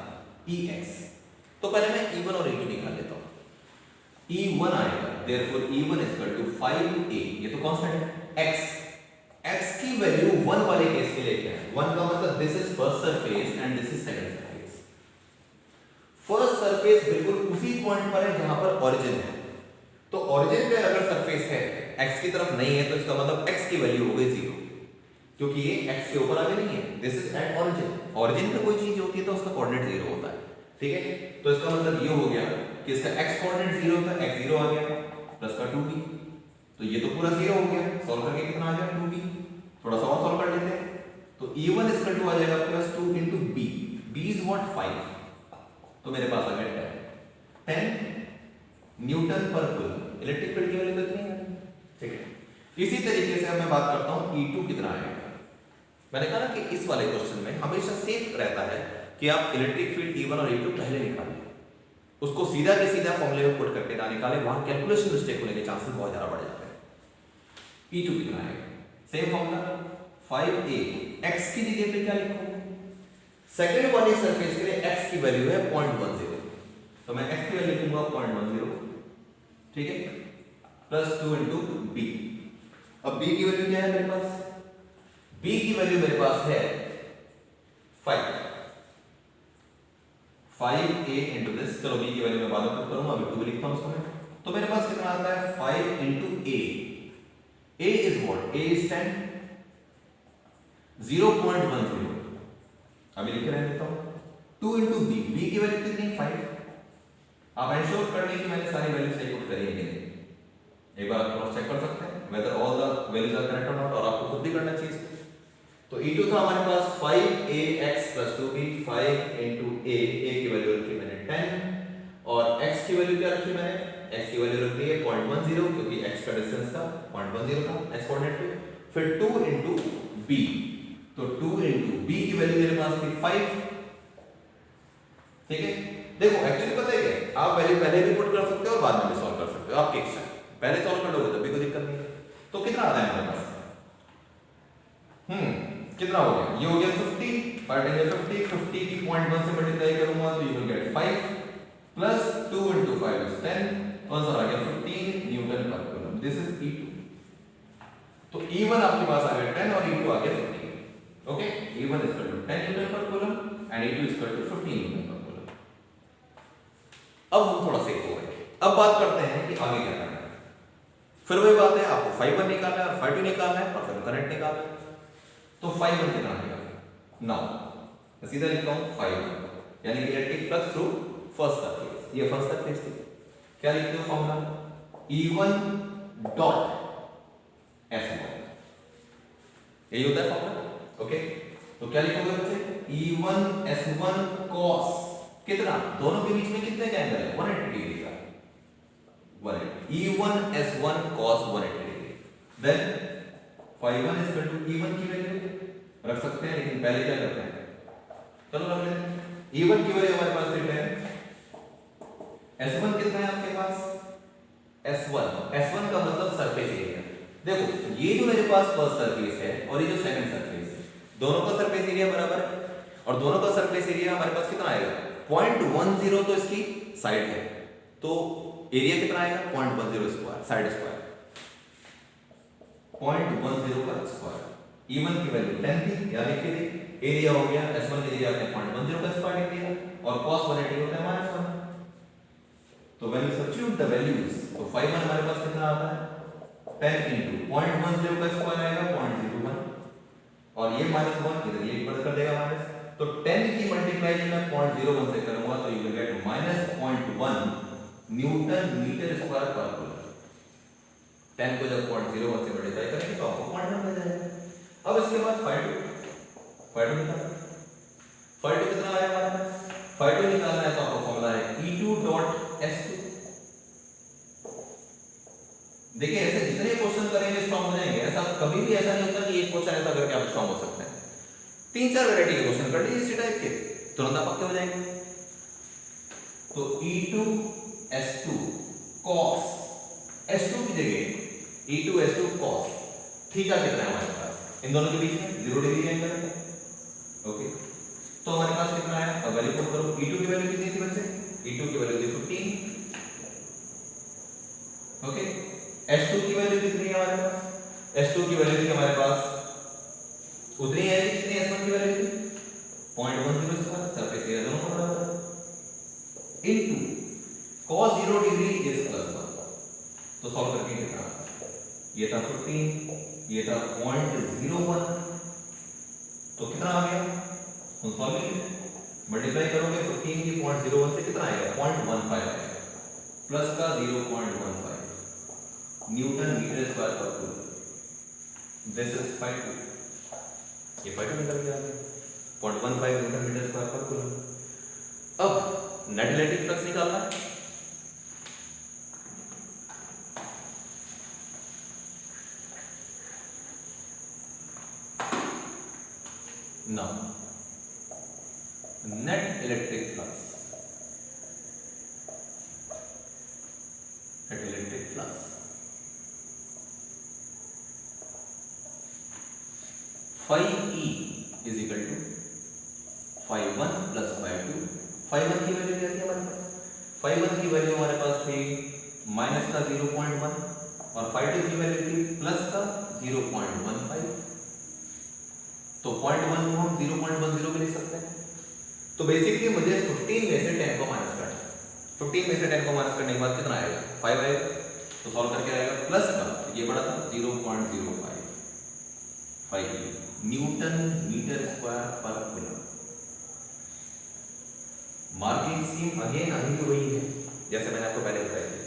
Ex। तो पहले मैं E1 और E2 निकाल लेता हूं। E1 आएगा, therefore E1 is equal to 5a, ये तो कांस्टेंट है, x की वैल्यू 1 वाले केस के लिए क्या है, 1 का मतलब this is first surface and this is second surface. First surface बिल्कुल उसी पॉइंट पर है जहां पर ओरिजिन है, तो ओरिजिन पे अगर सरफेस है x की तरफ नहीं है तो इसका मतलब x की वैल्यू हो गई 0, क्योंकि ये x के ऊपर आगे नहीं है, this is at origin. Origin पे कोई चीज होती है तो उसका कोऑर्डिनेट 0 होता है, ठीक है। तो इसका मतलब ये हो गया कि इसका x कोऑर्डिनेट 0 होता है, x 0 आ गया प्लस का 2b, तो ये तो पूरा 0 हो गया, सॉल्व करके कितना आ गया 2b, थोड़ा सा और सॉल्व कर लेते हैं। तो E1 इक्वल टू आ जाएगा plus 2 into b, b is what 5, तो मेरे पास आ गया 10 newton per coulomb, electric field की वैल्यू कितनी है, ठीक है। इसी तरीके से अब मैं बात करता हूं E2 कितना आएगा। मैंने कहा ना कि इस वाले क्वेश्चन में हमेशा सेफ रहता है कि आप इलेक्ट्रिक फील्ड E1 और E2 पहले निकाल लें, उसको सीधा के सीधा फॉर्मूले में पुट करके ना निकालें, वहां कैलकुलेशन मिस्टेक होने के चांसेस बहुत ज्यादा बढ़ जाते हैं। E2 कितना आएगा, सेम फॉर्मूला 5a, x की जगह पे क्या लिखोगे सेकंड वाली सरफेस के लिए x की वैल्यू है 0.10, तो मैं x की वैल्यू दूंगा 0.10, ठीक है, प्लस 2 इंटू बी। अब b की वैल्यू क्या है मेरे पास? b की वैल्यू मेरे पास है 5a इंटू दिस। चलो b की वैल्यू मैं बाद में पुट करूंगा, अभी 2 लिखता हूं उसको। तो मेरे पास कितना आता है? 5 into a। a is what? a is 10, 0.10। अभी लिख रहे देता हूं 2 इंटू बी। बी की वैल्यू कितनी? 5। आप इंश्योर कर लें कि मैंने सारी वैल्यू सही पुट करी है कि नहीं। एक बार आप क्रॉस चेक कर सकते हैं whether all the values are correct और नॉट, और आपको खुद भी करना चाहिए। तो e2 था हमारे पास 5ax plus 2b। 5 into a की वैल्यू रखी मैंने 10, और x की वैल्यू क्या रखी मैंने? x की वैल्यू रख दी है 0.10, क्योंकि x का डिस्टेंस था 0.10 था x कोऑर्डिनेट पे। फिर 2 इंटू b, तो 2 इंटू b की वैल्यू मेरे पास थी 5, ठीक है। देखो एक्चुअली पता है क्या, आप वैल्यू पहले भी पुट कर सकते हो और बाद में भी सॉल्व कर सकते हो, आपकी इच्छा। पहले सॉल्व कर लोगे तब भी कोई दिक्कत नहीं है। तो कितना आता है हमारे पास? कितना हो गया? ये हो गया 50। 5 50, 50 की 0.1 से मल्टीप्लाई करूंगा तो you will get 5 plus 2 into 5 is 10, answer आ गया 15 newton per coulomb. This is E2। तो E1 आपके पास आ गया 10 और E2 आ गया 15। Okay, E1 is equal to 10 newton per coulomb and E2 is equal to 15 newton per coulomb. अब हम थोड़ा सेफ हो गए। अब बात करते हैं कि आगे क्या करना है। फिर वही बात है, आपको φ1 निकालना है और φ2 निकालना है और फिर करंट निकालना है। तो φ1 कितना आएगा? नाउ मैं सीधा लिखता हूं φ1 यानी कि electric flux through first surface. ये फर्स्ट सरफेस थी, क्या लिखते हो फॉर्मूला? E1 डॉट S1, यही होता है फॉर्मूला। ओके, तो क्या लिखोगे बच्चे? E1 S1 cos कितना? दोनों के बीच में कितने का एंगल है? 180 डिग्री का। 180। E1 S1 cos 180 degree. Then φ1 is equal to E1 की वैल्यू रख सकते हैं, लेकिन पहले क्या करते हैं? चलो रख लेते हैं। E1 की वैल्यू हमारे पास है 10। S1 कितना है आपके पास? S1 का मतलब सरफेस एरिया। देखो ये जो मेरे पास फर्स्ट सरफेस है और ये जो सेकंड सरफेस है, दोनों का सरफेस एरिया बराबर है, और दोनों का सरफेस एरिया हमारे पास कितना आएगा? 0.10 तो इसकी साइड है, तो एरिया कितना आएगा? 0.10 स्क्वायर, साइड स्क्वायर 0.10 का स्क्वायर। E1 की वैल्यू 10 थी, या लिख के दी। एरिया हो गया S1 के एरिया आपने 0.10 का स्क्वायर लिख दिया, और cos 180 होता है -1। तो when you substitute the values, तो φ1 हमारे पास कितना आता है? 10 into 0.10 का स्क्वायर आएगा 0.01, और ये -1 इधर ये पढ़ कर देगा माइनस। तो 10 की मल्टीप्लाई जब मैं 0.01 से करूंगा तो you will get -0.1 newton metre square per coulomb. 10 को जब 0.01 से मल्टीप्लाई करेंगे तो आपको 0.1 मिल जाएगा। अब इसके बाद φ2 कितना आया हमारे पास? φ2 निकालना है तो आपको फॉर्मूला है E2 डॉट S2। देखिए ऐसे जितने क्वेश्चन करेंगे स्ट्रांग हो जाएंगे। ऐसा कभी भी ऐसा नहीं होता कि एक क्वेश्चन ऐसा करके आप स्ट्रांग हो सकते हैं। 3-4 वैरायटी के क्वेश्चन कर लीजिए इसी टाइप के, तुरंत आप पक्के हो जाएंगे। तो E2 S2 cos S2 की जगह E2 S2 cos थीटा कितना है हमारे पास? इन दोनों के बीच में 0 डिग्री एंगल है। ओके, तो हमारे पास कितना है? अब वैल्यू पुट करो। E2 की वैल्यू कितनी थी बच्चे? E2 की वैल्यू थी 15। ओके, S2 की वैल्यू कितनी है हमारे पास? S2 की वैल्यू थी हमारे पास उतनी है जितनी S1 की वैल्यू थी, 0.10 स्क्वायर, सरफेस एरिया दोनों का बराबर इनटू cos 0 डिग्री इज +1। तो सॉल्व करके कितना? ये था 15, ये था 0.01, तो कितना आ गया? तो सॉल्व मल्टीप्लाई करोगे 15 की 0.01 से कितना आएगा? 0.15 आएगा, प्लस का 0.15 newton metre square per coulomb. This is φ2। ये φ2 निकल गया 0.15 newton metre square per coulomb. अब नेट इलेक्ट्रिक फ्लक्स निकालना है। Now, net electric flux. Net electric flux. Phi E is equal to φ1 plus φ2। φ1 की वैल्यू क्या थी हमारे पास? φ1 की वैल्यू हमारे पास थी माइनस का 0.1 और φ2 की वैल्यू थी प्लस का 0.15। तो 0.1 को हम 0.10 भी लिख सकते हैं। तो बेसिकली मुझे 15 में से 10 को माइनस करना है। 15 में से 10 को माइनस करने के बाद कितना आएगा? 5 आएगा। तो सॉल्व करके आएगा प्लस का, ये बड़ा था 0.05 Newton metre square per coulomb. Marking scheme again अभी वही है जैसे मैंने आपको पहले बताया थी।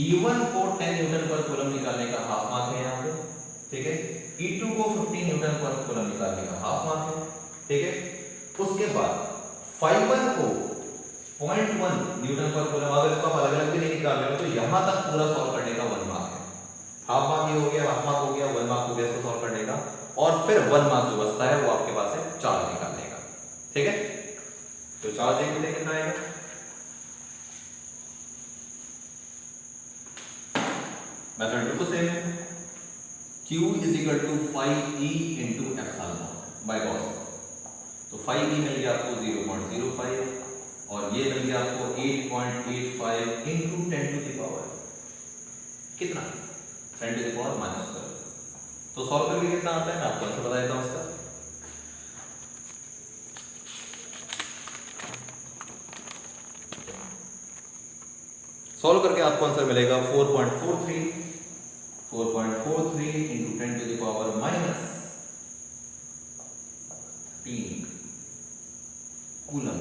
E1 को 10 न्यूटन पर कूलम निकालने का हाफ मार्क है यहाँ पे, ठीक है। E2 को 15 न्यूटन पर कूलम निकालने का हाफ मार्क है, ठीक है। उसके बाद φ1 को 0.1 न्यूटन पर कूलम, अगर इसको आप अलग अलग भी नहीं निकाल रहे हो तो यहां तक पूरा सॉल्व करने का 1 मार्क है। हाफ मार्क ये हो गया, हाफ मार्क हो गया, 1 मार्क हो गया इसको सॉल्व करने का। और फिर 1 मार्क जो बचता है वो आपके पास है चार्ज निकालने का, ठीक है। तो चार्ज देखते हैं कितना आएगा। मेथड बिल्कुल सेम है। Q is equal to phi E into epsilon naught by Gauss. तो फाई ई मिल गया आपको 0.05 और ये मिल गया आपको 8.85 इंटू 10 टू द पावर कितना 10 टू द पावर -12। तो सॉल्व करके कितना आता है मैं आपको आंसर बता देता हूं इसका। सॉल्व करके आपको आंसर मिलेगा 4.43 into 10 to the power -3 coulomb.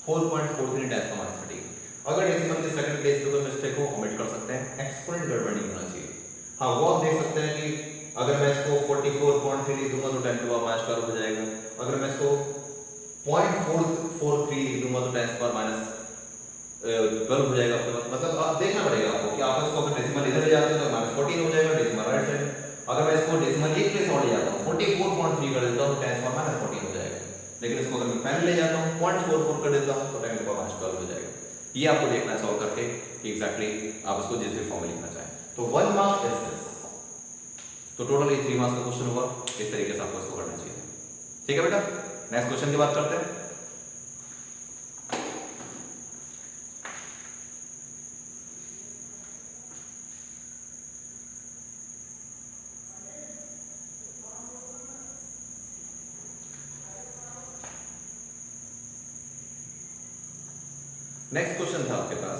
4.43 10 का -13। अगर डेसिमल के सेकंड प्लेस पे कोई मिस्टेक हो ओमिट कर सकते हैं, एक्सपोनेंट गड़बड़ नहीं होना चाहिए। हाँ वो आप देख सकते हैं कि अगर मैं इसको 44.3 लिख दूंगा तो 10 टू पावर -12 हो जाएगा। अगर मैं इसको 0.443 लिख दूंगा तो 10 पावर -12 हो जाएगा आपके पास। मतलब आप देखना पड़ेगा आपको कि आप इसको अगर डेसिमल इधर ले जाते हो तो -14 हो जाएगा डेसिमल राइट साइड। अगर मैं इसको डेसिमल एक प्लेस और ले जाता हूँ 44.3 कर देता हूँ तो 10 पावर -14 हो जाएगा। लेकिन इसको अगर मैं पहले ले जाता हूँ 0.44 कर देता हूँ तो 10 पावर -12 हो जाएगा। ये आपको देखना है सॉल्व करके कि एग्जैक्टली आप इसको जिस भी फॉर्म में लिखना चाहें। तो 1 मार्क इज दिस। तो टोटल ये 3 मार्क्स का क्वेश्चन होगा। इस तरीके से आपको इसको करना चाहिए, ठीक है बेटा। नेक्स्ट क्वेश्चन की बात करते हैं। नेक्स्ट क्वेश्चन था आपके पास,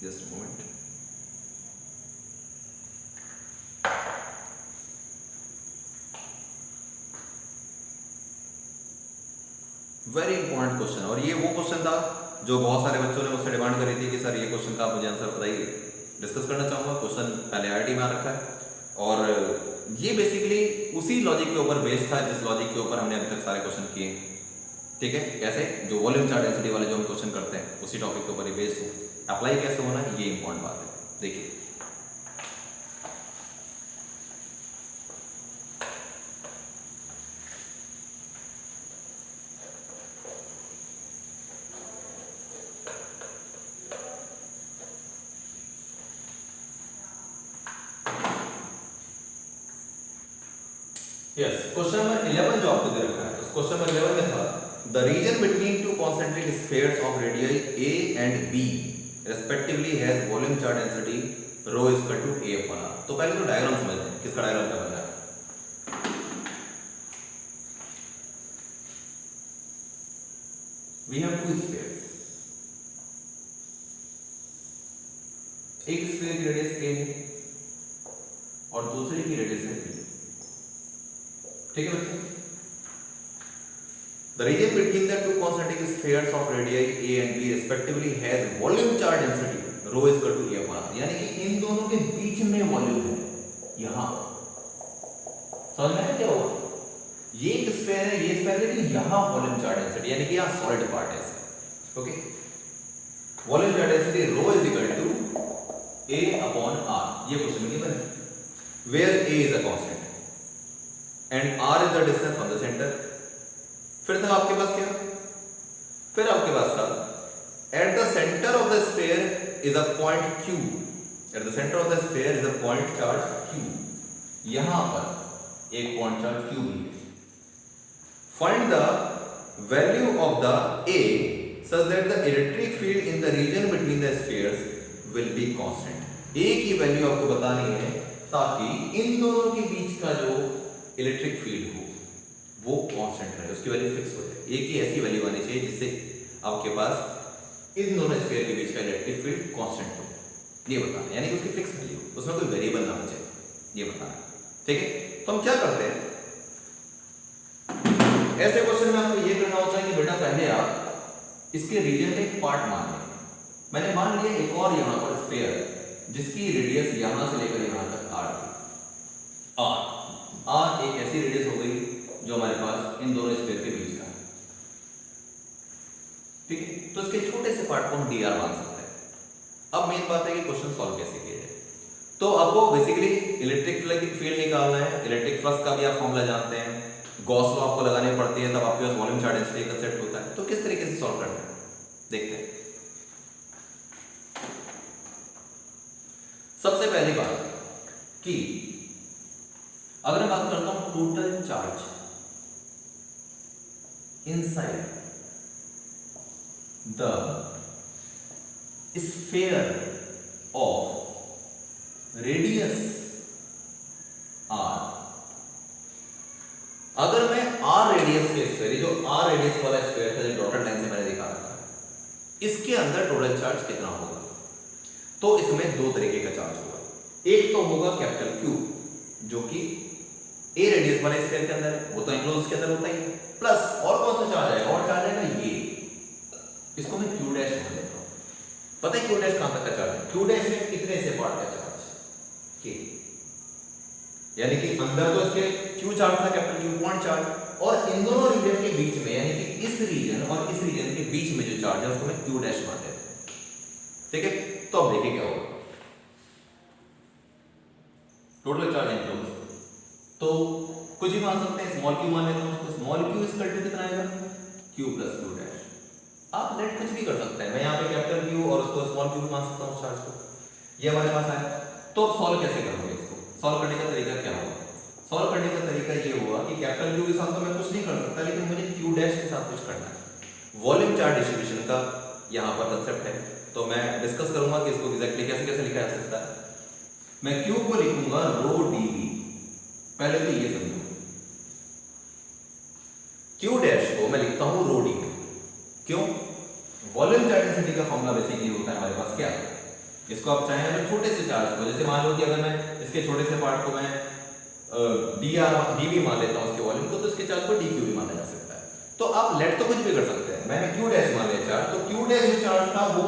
just moment. Very important question, और ये वो क्वेश्चन था जो बहुत सारे बच्चों ने मुझसे डिमांड करी थी कि सर ये क्वेश्चन का आप मुझे आंसर बताइए। डिस्कस करना चाहूँगा। क्वेश्चन पहले आईआईटी में आ रखा है और ये बेसिकली उसी लॉजिक के ऊपर बेस्ड था जिस लॉजिक के ऊपर हमने अभी तक सारे क्वेश्चन किए हैं, ठीक है। कैसे? जो वॉल्यूम चार्ट डेंसिटी वाले जो हम क्वेश्चन करते हैं उसी टॉपिक के ऊपर ये बेस्ड है। अप्लाई कैसे होना है ये इंपॉर्टेंट बात है। देखिए यस, क्वेश्चन नंबर 11 जो आपको दे रखा है, उस क्वेश्चन नंबर 11 में था the region between two concentric spheres of radius A and B respectively has volume charge density rho is equal to A upon R। तो पहले तो डायग्राम समझते हैं, किसका डायग्राम क्या बन रहा है। We have two spheres, एक स्फीयर की रेडियस A है और दूसरे की रेडियस है B, ठीक है बच्चों। The region between the two concentric spheres of radii A and B respectively has volume charge density rho is equal to A upon R। यानी कि इन दोनों के बीच में वॉल्यूम है, यहाँ समझ में है क्या हुआ। ये एक स्फीयर है, ये स्फीयर है, लेकिन यहाँ वॉल्यूम चार्ज डेंसिटी यानी कि यहाँ सॉलिड पार्ट है, okay. Volume charge density rho is equal to A upon R। ये क्वेश्चन में गिवन है where A is a constant and R is the distance from the center। फिर था आपके पास क्या, फिर आपके पास था at the centre of the sphere is a point Q। At the centre of the sphere is a point charge Q। यहां पर एक पॉइंट चार्ज Q भी है, find the value of the A such that the electric field in the region between the spheres will be constant. A की value आपको बतानी है ताकि इन दोनों के बीच का जो इलेक्ट्रिक फील्ड हो वो कांस्टेंट रहे, उसकी वैल्यू फिक्स हो जाए। ए की ऐसी वैल्यू आनी चाहिए जिससे आपके पास इन दोनों स्फीयर के बीच का इलेक्ट्रिक फील्ड कांस्टेंट हो, ये बताना, यानी कि उसकी फिक्स वैल्यू, उसमें कोई वेरिएबल ना बचे, ये बताना। ठीक है, तो हम क्या करते हैं, ऐसे क्वेश्चन में आपको ये करना होता है कि बेटा पहले आप इसके रीजन का एक पार्ट मान लें। मैंने मान लिया एक और यहां पर स्फीयर जिसकी रेडियस यहां से लेकर यहां तक r थी। r एक ऐसी रेडियस हो गई जो हमारे पास इन दोनों स्फीयर के बीच का है। ठीक है, तो इसके छोटे से पार्ट को हम dr मान सकते हैं। अब मेन बात है कि क्वेश्चन सॉल्व कैसे किया जाए। तो आपको बेसिकली इलेक्ट्रिक फील्ड निकालना है। इलेक्ट्रिक फ्लक्स का भी आप फॉर्मूला जानते हैं, गॉस लॉ आपको लगानी पड़ती है, तब आपके पास वॉल्यूम चार्ज डेंसिटी कंसेप्ट होता है। तो किस तरीके से सॉल्व करना है देखते हैं। सबसे पहली बात कि अगर मैं बात करता हूं total charge inside the sphere of radius r, अगर मैं r रेडियस के स्फीयर, जो r रेडियस वाला स्फीयर था जो डॉटेड लाइन से मैंने दिखा रखा है, इसके अंदर टोटल चार्ज कितना होगा, तो इसमें दो तरीके का चार्ज होगा। एक तो होगा कैपिटल Q जो कि a रेडियस वाले स्फीयर के अंदर है, वो तो एनक्लोज के अंदर होता ही है, प्लस और कौन सा चार्ज आएगा, और चार्ज आएगा ये, इसको मैं Q डैश मान लेता हूं। पता है Q डैश कहां तक का चार्ज है? Q डैश में कितने से पार्ट का चार्ज K, यानी कि अंदर तो इसके Q चार्ज था, कैपिटल Q पॉइंट चार्ज, और इन दोनों रीजन के बीच में, यानी कि इस रीजन और इस रीजन के बीच में जो चार्ज है उसको मैं Q डैश मान लेता हूं। ठीक है, तो अब देखिए क्या होगा, टोटल चार्ज एनक्लोज, तो कुछ भी मान सकते हैं, स्मॉल q मान लेता हूं उसको, स्मॉल q इक्वल टू कितना आएगा, q प्लस q डैश। आप लेट कुछ भी कर सकते हैं, मैं यहां पे कैपिटल Q और उसको स्मॉल q मान सकता हूं चार्ज को, ये हमारे पास आया। तो सॉल्व कैसे करोगे इसको, सॉल्व करने का तरीका क्या होगा, सॉल्व करने का तरीका ये होगा कि कैपिटल Q के साथ तो मैं कुछ नहीं कर सकता, लेकिन मुझे q डैश के साथ कुछ करना है। वॉल्यूम चार्ज डिस्ट्रीब्यूशन का यहां पर कांसेप्ट है, तो मैं डिस्कस करूंगा कि इसको एग्जैक्टली कैसे कैसे लिखा जा सकता है। मैं Q को लिखूंगा रो dV, पहले तो ये समझो, Q डैश को मैं लिखता हूं रो dV, क्यों, वॉल्यूम चार्ज डेंसिटी का फॉर्मूला बेसिकली होता है हमारे पास क्या, इसको आप चाहें अगर छोटे से चार्ज को, जैसे मान लो कि अगर मैं इसके छोटे से पार्ट को मैं dV मान लेता हूं उसके वॉल्यूम को, तो इसके चार्ज को dQ भी माना जा सकता है। तो आप लेट तो कुछ भी कर सकते हैं, मैंने Q डैश मान लिया चार्ज, तो Q डैश जो चार्ज था वो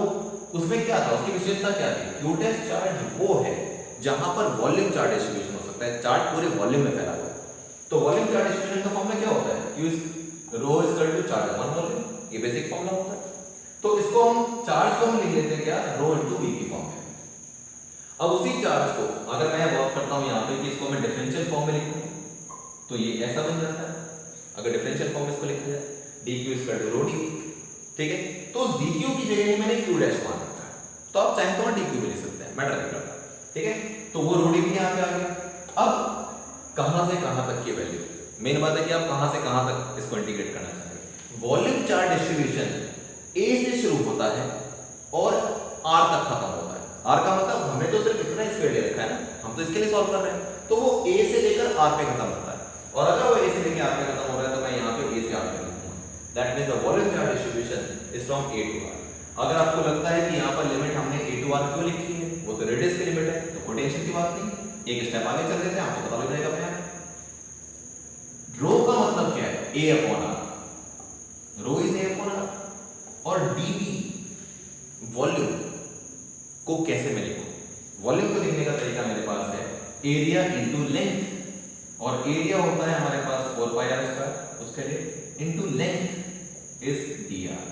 उसमें क्या था, उसकी विशेषता क्या थी, Q डैश चार्ज वो है जहां पर वॉल्यूम चार्ज डिस्ट्रीब्यूशन हो सकता है, चार्ज पूरे वॉल्यूम में फैला हुआ है। तो वॉल्यूम चार्ज डिस्ट्रीब्यूशन का फॉर्मूला क्या होता है, Q rho is equal to charge upon volume, ये बेसिक फॉर्मूला होता है। तो इसको हम चार्ज को हम लिख लेते हैं क्या, रो इनटू V की फॉर्म में। अब उसी चार्ज को अगर मैं वर्क करता हूं यहां पे कि इसको मैं डिफरेंशियल फॉर्म में लिखूं, तो ये ऐसा बन जाता है, अगर डिफरेंशियल फॉर्म में इसको लिखा जाए dq equal to rho dV। ठीक है, तो उस dq की जगह मैंने q डैश मान रखा है, तो आप चाहें तो dq भी लिख सकते हैं, मैटर नहीं करता। ठीक है, तो वो रो dV यहां पे आ गया। अब कहां से कहां तक की वैल्यू, मेन बात है कि आप कहां से कहां तक इसको इंटीग्रेट करना चाहेंगे। वॉल्यूम चार्ज डिस्ट्रीब्यूशन A से शुरू होता है और R तक खत्म होता है। R का मतलब हमने तो सिर्फ इतना स्फीयर ले रखा है ना, हम तो इसके लिए सॉल्व कर रहे हैं, तो वो A से लेकर R पे खत्म होता है, और अगर वो A से लेकर R पे खत्म हो रहा है तो मैं यहाँ पे A से R पे लिखूंगा, that means the volume charge distribution is from A to R। अगर आपको लगता है कि यहाँ पर लिमिट हमने A टू R क्यों लिखी है, वो तो रेडियस की लिमिट है, तो पोटेंशियल की बात नहीं, एक स्टेप आगे चल देते हैं, आपको पता लग जाएगा अपने आप। रो का मतलब क्या है, A upon R, rho is A upon R, और dV वॉल्यूम को कैसे मैं लिखूं, वॉल्यूम को लिखने का तरीका मेरे पास है एरिया इनटू लेंथ, और एरिया होता है हमारे पास 4 पाई r स्क्वायर, उसके लिए into length is dr,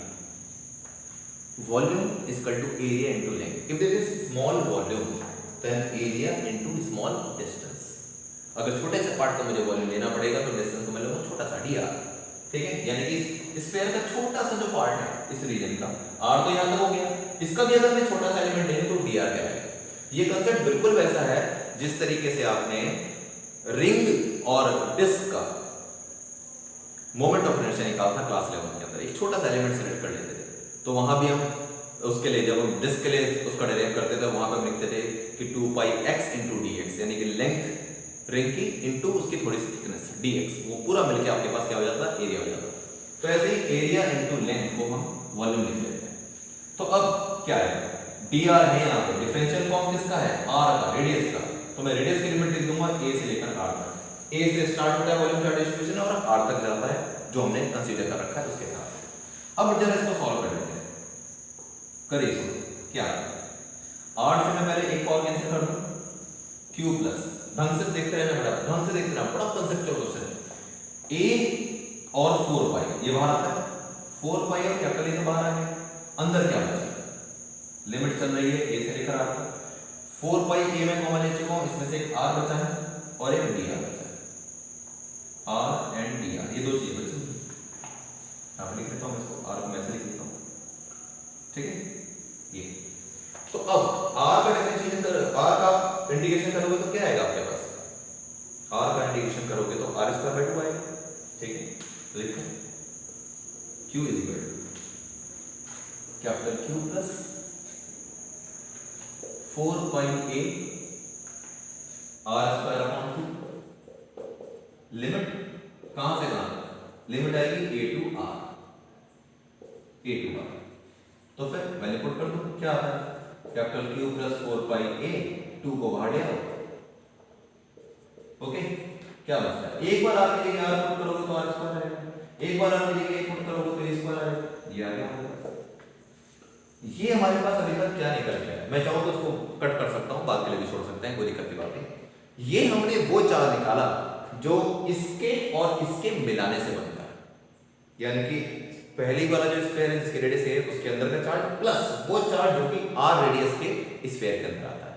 volume is equal to area into length. If there is small volume then area into small distance. अगर छोटे से पार्ट का मुझे वॉल्यूम लेना पड़ेगा तो डिस्टेंस को मैं लूंगा छोटा सा dr। ठीक है, यानी कि स्फीयर का छोटा सा जो पार्ट है इस रीजन का, r तो यहां तक हो गया, इसका भी अगर मैं छोटा सा एलिमेंट लेंगे तो dr कहलाएगा। ये कांसेप्ट बिल्कुल वैसा है जिस तरीके से आपने रिंग और डिस्क का मोमेंट ऑफ इनर्शिया निकालना था क्लास 11 के अंदर, एक छोटा सा एलिमेंट सेलेक्ट कर लेते थे। तो वहां भी हम उसके लिए जब हम डिस्क के लिए उसका डेरिवेट करते थे वहां पर हम लिखते थे कि 2 पाई x इंटू डी एक्स, यानी कि लेंथ रिंग की इंटू उसकी थोड़ी सी थिकनेस dx, वो पूरा मिलके आपके पास क्या हो जाता है, एरिया हो जाता है। तो ऐसे ही एरिया इंटू लेंथ को हम वॉल्यूम लिख लेते हैं। तो अब क्या है, dr है यहाँ पे, डिफरेंशियल फॉर्म किसका है, r का, रेडियस का। तो मैं रेडियस की लिमिट लिख दूंगा a से लेकर r तक। a से स्टार्ट होता है वॉल्यूम चार्ज डिस्ट्रीब्यूशन और r तक जाता है, जो हमने कंसीडर कर रखा है उसके साथ। अब जरा इसको सॉल्व कर लेते हैं। करिए इसको, क्या r से मैं पहले एक पावर कैंसिल कर दूं, q प्लस, ढंग से देखते रहना बेटा, ढंग से देखते रहना, बड़ा कंसेप्चुअल क्वेश्चन है। a और 4 पाई ये बाहर आता है, 4 पाई और कैपिटल ए तो बाहर आ गया, अंदर क्या बचा, लिमिट चल रही है a से लेकर r तक। 4 पाई a में कॉमन ले चुका हूं, इसमें से एक r बचा है और एक dr बचा है, r एंड dr, ये दो चीजें बची। आप लिख लेता हूं इसको, r को मैं ऐसे लिख लेता हूं, ठीक है ये। तो अब r का डिफरेंशिएशन कर, r का इंटीग्रेशन करोगे तो क्या आएगा आपके पास, r का इंटीग्रेशन करोगे तो r स्क्वायर बाय 2 आएगा, ठीक है। तो लिखो q is equal to capital Q plus 4 pi a r square upon 2, limit कहां से कहां, लिमिट आएगी a टू r, तो फिर वैल्यू पुट कर दो, क्या आता है, capital Q plus 4 pi a, 2 को बाहर ले आओ, ओके। क्या बचता है, एक बार r की जगह r पुट करोगे तो r स्क्वायर आएगा, एक बार r की जगह a पुट करोगे तो a स्क्वायर आएगा, ये आ गया। ये हमारे पास अभी तक क्या निकल गया है, मैं चाहूँ तो उसको कट कर सकता हूँ, बाद के लिए भी छोड़ सकते हैं, कोई दिक्कत की बात नहीं। ये हमने वो चार्ज निकाला जो इसके और इसके मिलाने से बनता है, यानी कि पहली वाला जो स्फीयर है जिसकी रेडियस है उसके अंदर का चार्ज प्लस वो चार्ज जो कि r रेडियस के स्फीयर के अंदर आता है।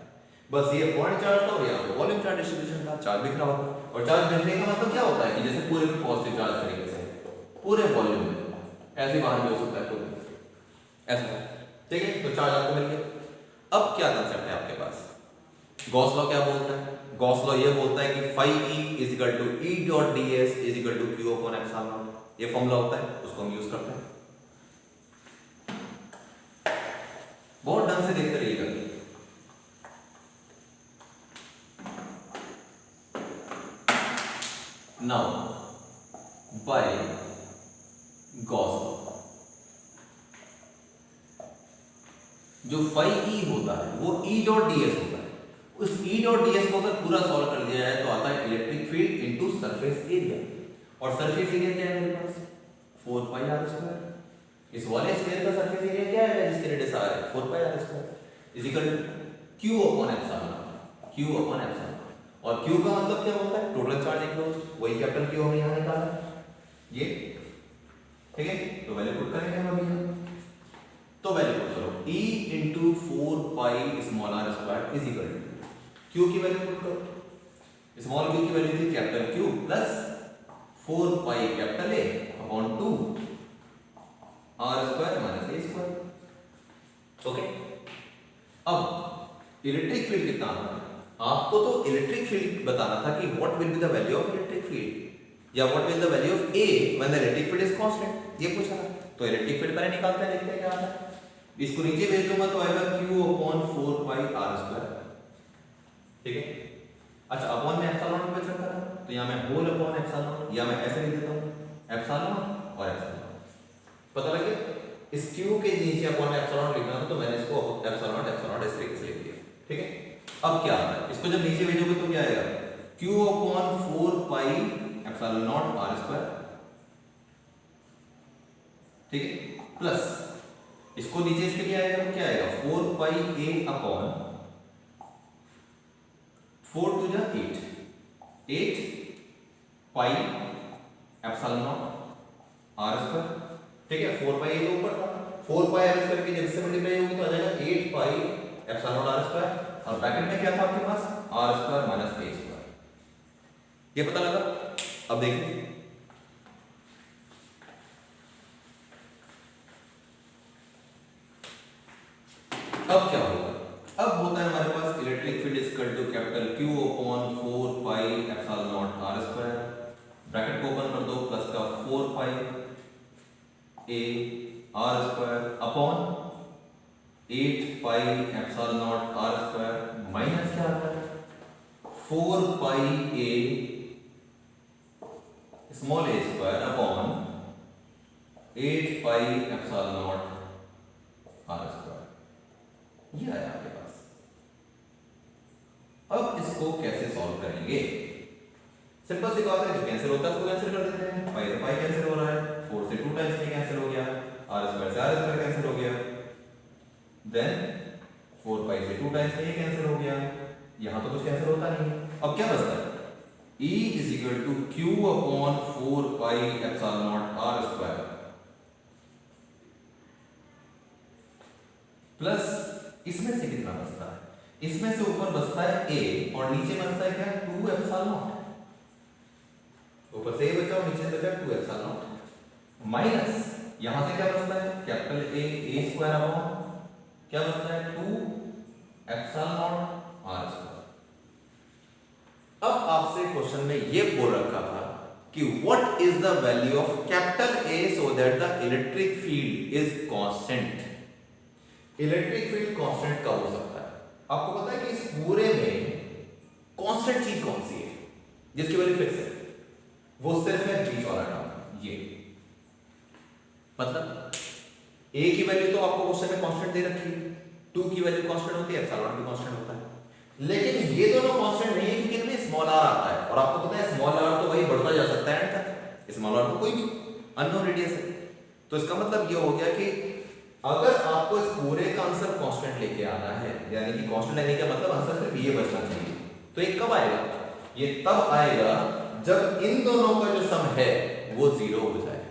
बस ये पॉइंट चार्ज था और यहाँ पे वॉल्यूम चार्ज डिस्ट्रीब्यूशन था, चार्ज बिखरा हुआ था। और चार्ज बिखरने का मतलब क्या होता है कि जैसे पूरे में पॉजिटिव चार्ज तरीके से पूरे वॉल्यूम में, ऐसे बाहर भी हो सकता है पूरे ऐसा, ठीक है। तो चार्ज आपको मिल गया। अब क्या कंसेप्ट है आपके पास, गॉस लॉ क्या बोलता है, गॉस लॉ ये बोलता है कि phi e is equal to E dot ds is equal to q upon epsilon naught, ये फॉर्मूला होता है, उसको हम यूज करते हैं। बहुत ढंग से देखते रहिएगा। नाउ बाय गॉस लॉ जो phi e होता है वो E डॉट ds होता है, उस E डॉट ds को अगर पूरा सॉल्व कर दिया जाए तो आता है electric field into surface area, और सरफेस एरिया क्या है मेरे पास 4 पाई r स्क्वायर। इस वाले स्फीयर का सरफेस एरिया क्या है जिसकी रेडियस r है 4 pi r square is equal to q upon epsilon, q upon epsilon. और q का मतलब क्या होता है, टोटल चार्ज एनक्लोज्ड, वही कैपिटल Q हमने यहां निकाला ये, ठीक है। तो वैल्यू पुट करेंगे हम अभी, तो वैल्यू पुट करो E into 4 pi small r square is equal to Q की वैल्यू पुट करो, स्मॉल q की वैल्यू थी capital Q plus 4 pi capital A upon 2 r square minus a square, okay. अब इलेक्ट्रिक फील्ड कितना आता है, आपको तो इलेक्ट्रिक फील्ड बताना था कि what will be the value of electric field या what will the value of A when the electric field is constant, ये पूछा था। तो इलेक्ट्रिक फील्ड पहले निकालते हैं, देखते हैं क्या आता है। इसको नीचे भेज दूंगा तो आएगा q upon 4 pi r square, ठीक है। अच्छा अपॉन में एप्सिलॉन पे चल रहा है तो यहां मैं होल अपॉन एप्सिलॉन, या मैं ऐसे लिख देता हूं एप्सिलॉन और एप्सिलॉन, पता लग गया। इस q के नीचे अपॉन एप्सिलॉन लिखना था तो मैंने इसको एप्सिलॉन एप्सिलॉन इस तरीके से लिख दिया, ठीक है। अब क्या आता है, इसको जब नीचे भेजोगे तो क्या आएगा q upon 4 pi epsilon naught r square, ठीक है, प्लस इसको नीचे इसके लिए आएगा तो क्या आएगा 4 पाई a अपॉन 4 टू जा 8 pi epsilon naught r square, ठीक है। 4 पाई a तो ऊपर था, 4 पाई r स्क्वायर की जब से मल्टीप्लाई होगी तो आ जाएगा 8 pi epsilon naught r square, और ब्रैकेट में क्या था आपके पास r square minus a square, ये पता लगा। अब देखिए अब क्या होगा, अब होता है हमारे पास electric field is equal to capital Q upon 4 pi epsilon naught r square, bracket को ओपन कर दो, प्लस का 4 pi A R square upon 8 pi epsilon naught R square minus क्या आता है 4 pi A small A square upon 8 pi epsilon naught R square. ये आया आपके पास। अब इसको कैसे सॉल्व करेंगे? सिंपल सी बात है, जो कैंसिल होता है उसको कैंसिल कर देते हैं। पाई से पाई कैंसिल हो रहा है, 4 से 2 टाइम्स में कैंसिल हो गया, आर स्क्वायर से आर स्क्वायर कैंसिल हो गया, देन 4 पाई से 2 टाइम्स में ये कैंसिल हो गया। यहां तो कुछ कैंसिल होता नहीं। अब क्या बचता है? E is equal to Q upon 4 pi epsilon naught r square plus इसमें से कितना बचता है? इसमें से ऊपर बचता है a और नीचे बचता है क्या 2 epsilon naught। ऊपर से a बचा और नीचे बचा 2 epsilon naught माइनस यहां से क्या बचता है कैपिटल A स्क्वायर अपॉन क्या बचता है 2 epsilon naught r स्क्वायर। अब आपसे क्वेश्चन में ये बोल रखा था कि what is the value of capital A so that the electric field is constant. Electric field constant कब हो सकता है? आपको पता है कि इस पूरे में कांस्टेंट चीज कौन सी है जिसकी वैल्यू फिक्स है? वो सिर्फ है बीच वाला टर्म, ये मतलब A की वैल्यू तो आपको क्वेश्चन में कांस्टेंट दे रखी है, 2 की वैल्यू कांस्टेंट होती है, एप्सिलॉन भी कांस्टेंट होता है, लेकिन ये दोनों कांस्टेंट नहीं है क्योंकि इनमें स्मॉल आर आता है। और आपको पता है स्मॉल आर तो वही बढ़ता जा सकता है एंड तक, स्मॉल आर तो कोई भी अननोन रेडियस है। तो इसका मतलब ये हो गया कि अगर आपको इस पूरे का आंसर कांस्टेंट लेके आना है, यानी कि कांस्टेंट लेने का मतलब आंसर सिर्फ ये बचना चाहिए, तो ये कब आएगा? ये तब आएगा जब इन दोनों का जो सम है वो 0 हो जाए,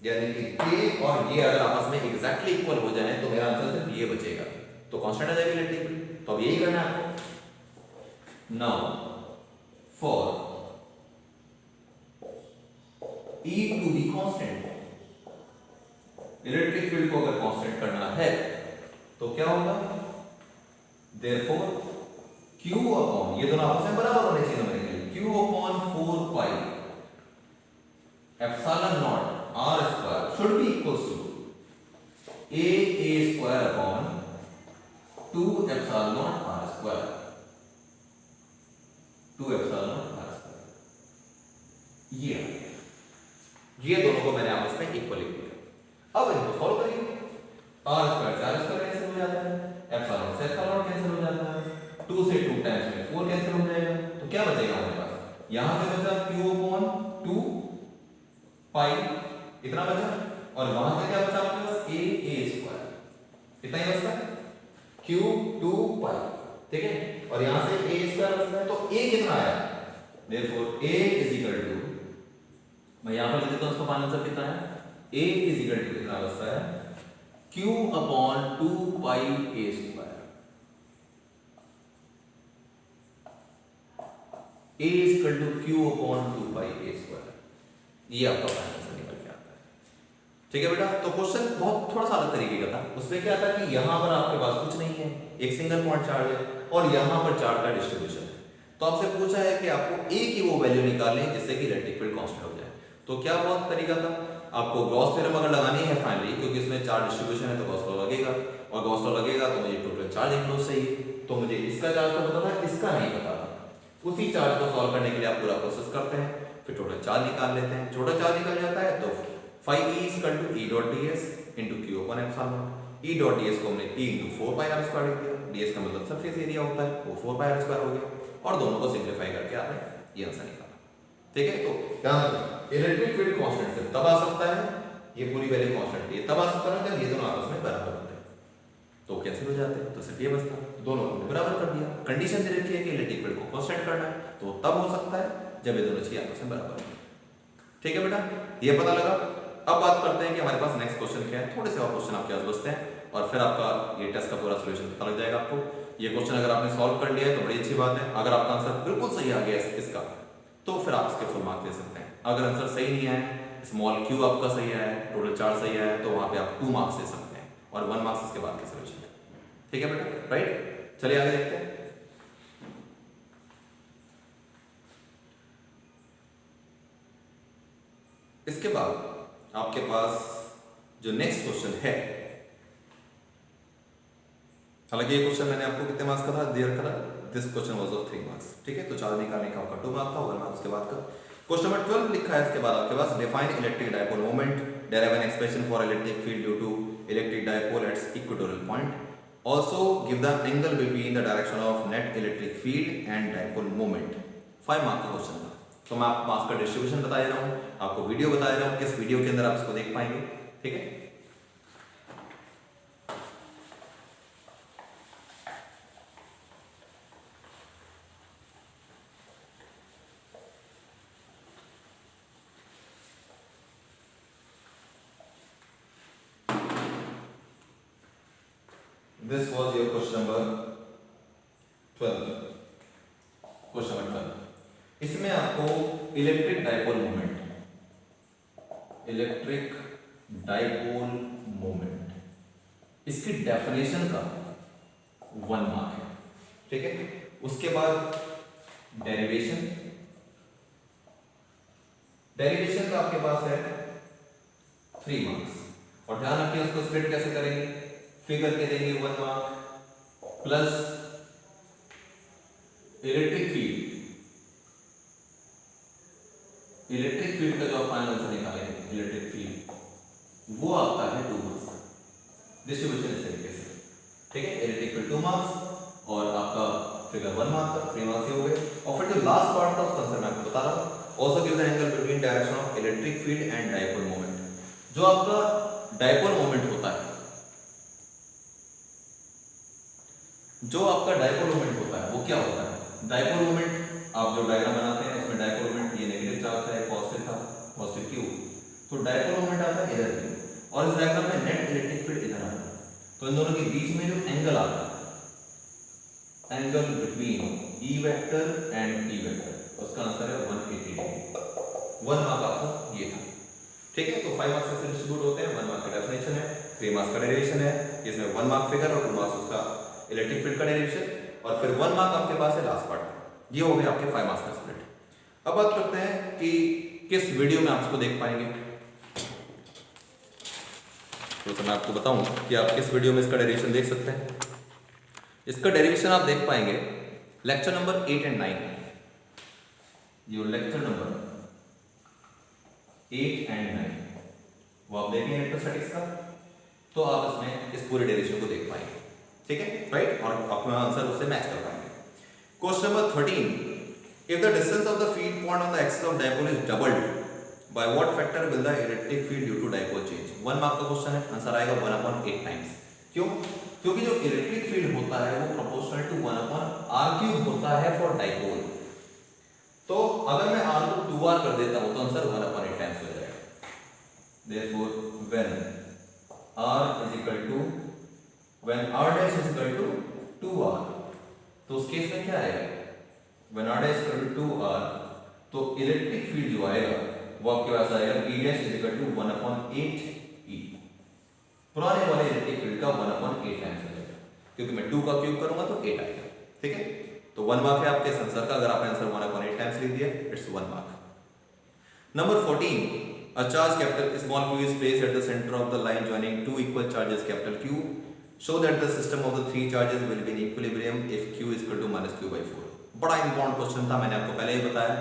यानी कि k और ये अगर आपस में एग्जैक्टली इक्वल हो जाए तो मेरा आंसर सिर्फ ये बचेगा, तो कांस्टेंट आ जाएगा इलेक्ट्रिक फील्ड। तो अब यही करना है आपको। Now, for E to be constant, electric field को अगर कांस्टेंट करना है तो क्या होगा? Therefore, Q upon ये दोनों आपस में बराबर होने चाहिए मेरे लिए, Q upon 4 pi epsilon naught r square should be equals to a square upon 2 epsilon naught r square 2 epsilon naught r square। ये दोनों को मैंने आपस में इक्वल किया। अब इनको सॉल्व करिए। r स्क्वायर से r स्क्वायर कैंसिल हो जाता है, एप्सिलॉन से एप्सिलॉन कैंसिल हो जाता है, 2 से 2 टाइम्स में 4 कैंसिल हो जाएगा, तो क्या बचेगा हमारे पास? यहां से बचा q upon 2 पाई इतना बचा, और वहां से क्या बचा आपके पास a स्क्वायर इतना ही बचता है q 2 पाई, ठीक है, और यहां से a स्क्वायर बचता है, तो a कितना आया? Therefore a is equal to, मैं यहां पर लिख देता हूं उसका फाइनल आंसर कितना है, a इज इक्वल टू कितना बचता है q upon 2 pi a square. a is equal to q upon 2 pi a square. ये आपका फाइनल आंसर निकल के आता है। ठीक है बेटा, तो क्वेश्चन बहुत थोड़ा सा अलग तरीके का था। उसमें क्या था कि यहां पर आपके पास कुछ नहीं है, एक सिंगल पॉइंट चार्ज है और यहां पर चार्ज का डिस्ट्रीब्यूशन है, तो आपसे पूछा है कि आपको a की वो वैल्यू निकालें जिससे कि इलेक्ट्रिक फील्ड कांस्टेंट हो जाए। तो क्या बहुत तरीका था? आपको गॉस थ्योरम अगर लगानी है फाइनली, क्योंकि इसमें चार्ज डिस्ट्रीब्यूशन है तो गॉस लॉ लगेगा, और गॉस लॉ लगेगा तो मुझे टोटल चार्ज इनक्लोज चाहिए, तो मुझे इसका चार्ज तो पता था, इसका नहीं पता था। उसी चार्ज को सॉल्व करने के लिए आप पूरा प्रोसेस करते हैं, फिर टोटल चार्ज निकाल लेते हैं। छोटा चार्ज निकल जाता है तो 5e = E dot ds into q upon epsilon naught। E dot ds को हमने E into 4 pi r square लिख दिया, ds का मतलब सरफेस एरिया होता है, वो 4 pi r square हो गया, और दोनों को सिंपलीफाई करके आपने ये आंसर निकाला। ठीक है, तो क्या इलेक्ट्रिक फील्ड कांस्टेंट सिर्फ तब आ सकता है, ये पूरी वैल्यू कांस्टेंट है, तब आ सकता है जब ये दोनों आपस में बराबर होते हैं, तो कैंसिल हो जाते हैं, तो सिर्फ ये बचता है, दोनों को बराबर कर दिया। कंडीशन दे रखी है कि इलेक्ट्रिक फील्ड को कांस्टेंट करना है, तो तब हो सकता है जब ये दोनों चीजें आपस में बराबर हो। ठीक है बेटा, ये पता लगा। अब बात करते हैं कि हमारे पास नेक्स्ट क्वेश्चन क्या है। थोड़े से और क्वेश्चन आपके पास बचते हैं और फिर आपका ये टेस्ट का पूरा सॉल्यूशन पता लग जाएगा आपको। ये क्वेश्चन अगर आपने सॉल्व कर लिया है तो बड़ी अच्छी बात है। अगर आपका आंसर बिल्कुल सही आ गया इसका, तो फिर आप इसके फुल मार्क्स दे सकते हैं। अगर आंसर सही नहीं है, स्मॉल क्यू आपका सही है, टोटल चार्ज सही है, तो वहां पे आप 2 मार्क्स दे सकते हैं और 1 मार्क्स इसके बाद के सॉल्यूशन है। ठीक है बेटा, राइट? चलिए आगे देखते हैं। इसके बाद आपके पास जो नेक्स्ट क्वेश्चन है, हालांकि ये क्वेश्चन मैंने आपको कितने मार्क्स का था दिया था, this question was of 3 marks, ठीक है। तो 4 निकालने का आपका 2 मार्क्स था, 1 मार्क्स के बाद का। क्वेश्चन नंबर 12 लिखा है इसके बाद आपके पास define electric dipole moment, derive an expression for electric field due to electric dipole at equatorial point, also give the angle between the direction of net electric field and dipole moment. 5 marks का question था। तो मैं आपको marks का distribution बता दे रहा हूँ, आपको वीडियो बता दे रहा हूँ, किस वीडियो के अंदर आप इसको देख पाएंगे, ठीक है। This was your question number 12. Question number 12, इसमें आपको electric dipole moment, electric dipole moment, इसकी डेफिनेशन का 1 मार्क है, ठीक है। उसके बाद डेरिवेशन, डेरिवेशन का आपके पास है 3 मार्क्स, और ध्यान रखिए उसको स्प्लिट कैसे करेंगे, फिगर के देंगे 1 mark plus electric field, electric field का जो आप फाइनल आंसर निकालेंगे इलेक्ट्रिक फील्ड वो आपका है 2 मार्क्स। डिस्ट्रीब्यूशन इस तरीके से, ठीक है। इलेक्ट्रिक फील्ड 2 मार्क्स और आपका फिगर 1 मार्क का 3 मार्क्स हो गए। और फिर जो लास्ट पार्ट था उसका आंसर मैं आपको बता रहा हूं, also give the angle between direction of electric field and dipole moment. जो आपका डायपोल मोमेंट होता है, जो आपका डायपोल मोमेंट होता है वो क्या होता है, डायपोल मोमेंट आप जो डायग्राम बनाते हैं उसमें डायपोल मोमेंट ये नेगेटिव चार्ज था, पॉजिटिव था, पॉजिटिव क्यू, तो डायपोल मोमेंट आता है इधर पे, और इस डायग्राम में नेट इलेक्ट्रिक फील्ड इधर आता है, तो इन दोनों के बीच में जो एंगल आता है, angle between E vector and E vector, उसका आंसर है 180 डिग्री। 1 मार्क आपका ये था, ठीक है। तो 5 मार्क्स से डिस्ट्रीब्यूट होते हैं, 1 मार्क का डेफिनेशन है, 3 मार्क्स का डेरिवेशन है, इसमें 1 मार्क फिगर और 2 मार्क्स उसका इलेक्ट्रिक फील्ड का डेरिवेशन, और फिर 1 मार्क आपके पास है लास्ट पार्ट। ये हो गया आपके 5 मार्क्स का स्प्लिट। अब बात करते हैं कि किस वीडियो में आप इसको देख पाएंगे। तो मैं आपको बताऊं कि आप किस वीडियो में इसका डेरिवेशन देख सकते हैं। इसका डेरिवेशन आप देख पाएंगे लेक्चर नंबर 8 एंड 9, ये लेक्चर नंबर 8 एंड 9 वो आप देखेंगे इलेक्ट्रोस्टैटिक्स का, तो आप इसमें इस पूरे डेरिवेशन को देख पाएंगे, ठीक है, राइट, और अपना आंसर उससे मैच कर पाएंगे। Question number 13, if the distance of the field point on the axis of dipole is doubled, by what factor will the electric field due to dipole change. 1 mark का question है, answer आएगा 1/8 times. क्यों? क्योंकि जो electric field होता है वो proportional to 1/r³ होता है फॉर डायपोल। तो अगर मैं r को 2r कर देता हूं तो आंसर 1/8 टाइम्स हो जाएगा। Therefore, when r is equal to when r dash is equal to 2r, तो उस केस में क्या आएगा, when r dash is equal to 2r, तो इलेक्ट्रिक फील्ड जो आएगा वो आपके पास आएगा E dash is equal to 1/8 E। पुराने वाले इलेक्ट्रिक फील्ड का 1/8 टाइम्स हो जाएगा, क्योंकि मैं 2 का क्यूब करूंगा तो 8 आएगा, ठीक है। तो 1 मार्क है आपके आंसर का, अगर आपने आंसर 1/8 टाइम्स लिख दिया, it's 1 mark. Number 14, a charge capital small q is placed at the center of the line joining two equal charges capital Q. Show that the system of the three charges will be in equilibrium if q is equal to -q/4। बड़ा important question था, मैंने आपको पहले ही बताया,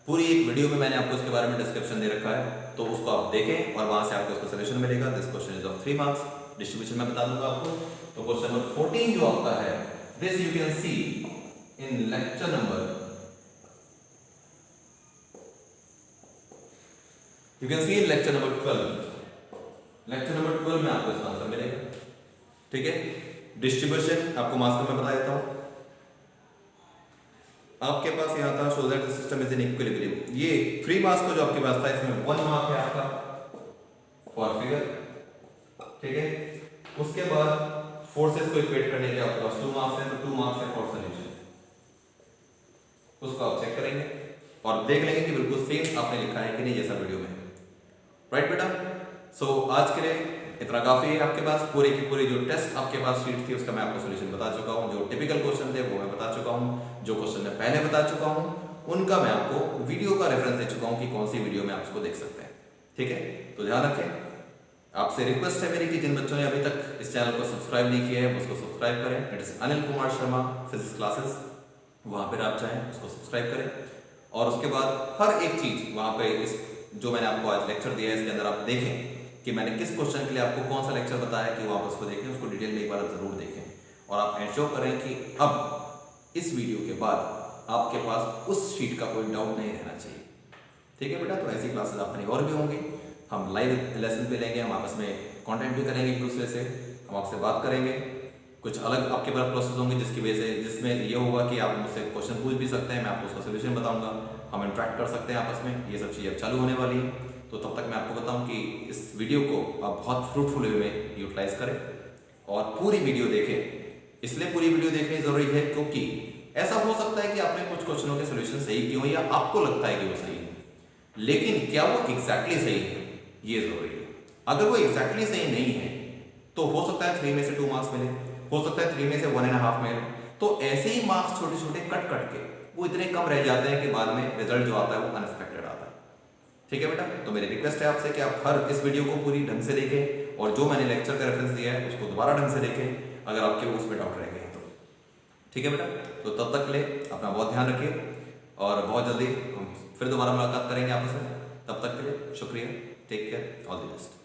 पूरी एक video में मैंने आपको इसके बारे में डिस्क्रिप्शन दे रखा है, तो उसको आप देखें और वहां से आपको इसका सॉल्यूशन मिलेगा। This question is of 3 marks, distribution मैं बता दूंगा आपको। तो क्वेश्चन नंबर 14 जो आपका है, this you can see in lecture number, you can see in lecture number 12, lecture number 12 में आपको इसका आंसर मिलेगा, ठीक है। डिस्ट्रीब्यूशन आपको मार्क्स में बता देता हूं, आपके पास यहां था show that the system is in equilibrium, ये 3 मार्क्स का जो आपके पास था इसमें 1 मार्क है आपका फॉर फिगर, ठीक है। उसके बाद फोर्सेस को इक्वेट करने के आपके पास 2 मार्क्स है, तो 2 मार्क्स है फॉर सॉल्यूशन, उसको आप चेक करेंगे और देख लेंगे कि बिल्कुल सेम आपने लिखा है कि नहीं जैसा वीडियो में, राइट बेटा। सो आज के लिए इतना काफी है आपके पास। पूरे की पूरी जो टेस्ट आपके पास शीट थी उसका मैं आपको सॉल्यूशन बता चुका हूं, जो टिपिकल क्वेश्चन थे वो मैं बता चुका हूं, जो क्वेश्चन मैं पहले बता चुका हूं उनका मैं आपको वीडियो का रेफरेंस दे चुका हूं कि कौन सी वीडियो में आप उसको देख सकते हैं, ठीक है, तो ध्यान रखें। आपसे रिक्वेस्ट है मेरी कि जिन बच्चों ने अभी तक इस चैनल को सब्सक्राइब नहीं किया है उसको सब्सक्राइब करें। It is Anil Kumar Sharma physics classes, वहाँ पर आप चाहें उसको सब्सक्राइब करें। और उसके बाद हर एक चीज़ वहाँ पे इस जो मैंने आपको आज लेक्चर दिया है इसके अंदर आप देखें कि मैंने किस क्वेश्चन के लिए आपको कौन सा लेक्चर बताया, कि वापस को देखें, उसको डिटेल में एक बार ज़रूर देखें। और आप एंश्योर करें कि अब इस वीडियो के बाद आपके पास उस शीट का कोई डाउट नहीं रहना चाहिए। ठीक है बेटा, तो ऐसी क्लासेस अपनी और भी होंगी, हम लाइव लेसन पे लेंगे, हम आपस में कंटेंट भी करेंगे एक दूसरे से, हम आपसे बात करेंगे। कुछ अलग आपके पास प्रोसेस होंगे जिसकी वजह से जिसमें ये होगा कि आप मुझसे क्वेश्चन पूछ भी सकते हैं, मैं आपको उसका सोल्यूशन बताऊंगा, हम इंटरेक्ट कर सकते हैं आपस में। ये सब चीज़ें चालू होने वाली है। तो तब तक मैं आपको बताऊं कि इस वीडियो को आप बहुत फ्रूटफुल वे में यूटिलाइज करें और पूरी वीडियो देखें। इसलिए पूरी वीडियो देखनी ज़रूरी है क्योंकि ऐसा हो सकता है कि आपने कुछ क्वेश्चनों के सोल्यूशन सही किए हों या आपको लगता है कि वो सही है, लेकिन क्या वो एग्जैक्टली सही है ये ज़रूरी है। अगर वो एग्जैक्टली सही नहीं है तो हो सकता है 3 में से 2 मार्क्स मिले, हो सकता है 3 में से 1.5 मिले। तो ऐसे ही मार्क्स छोटे छोटे कट कट के वो इतने कम रह जाते हैं कि बाद में रिजल्ट जो आता है वो अनएक्सपेक्टेड आता है। ठीक है बेटा, तो मेरी रिक्वेस्ट है आपसे कि आप हर इस वीडियो को पूरी ढंग से देखें और जो मैंने लेक्चर का रेफरेंस दिया है उसको दोबारा ढंग से देखें अगर आपके उस पर डाउट रह गए तो। ठीक है बेटा, तो तब तक के लिए अपना बहुत ध्यान रखिए और बहुत जल्दी हम फिर दोबारा मुलाकात करेंगे आपस में। तब तक के लिए शुक्रिया, take care, all the best.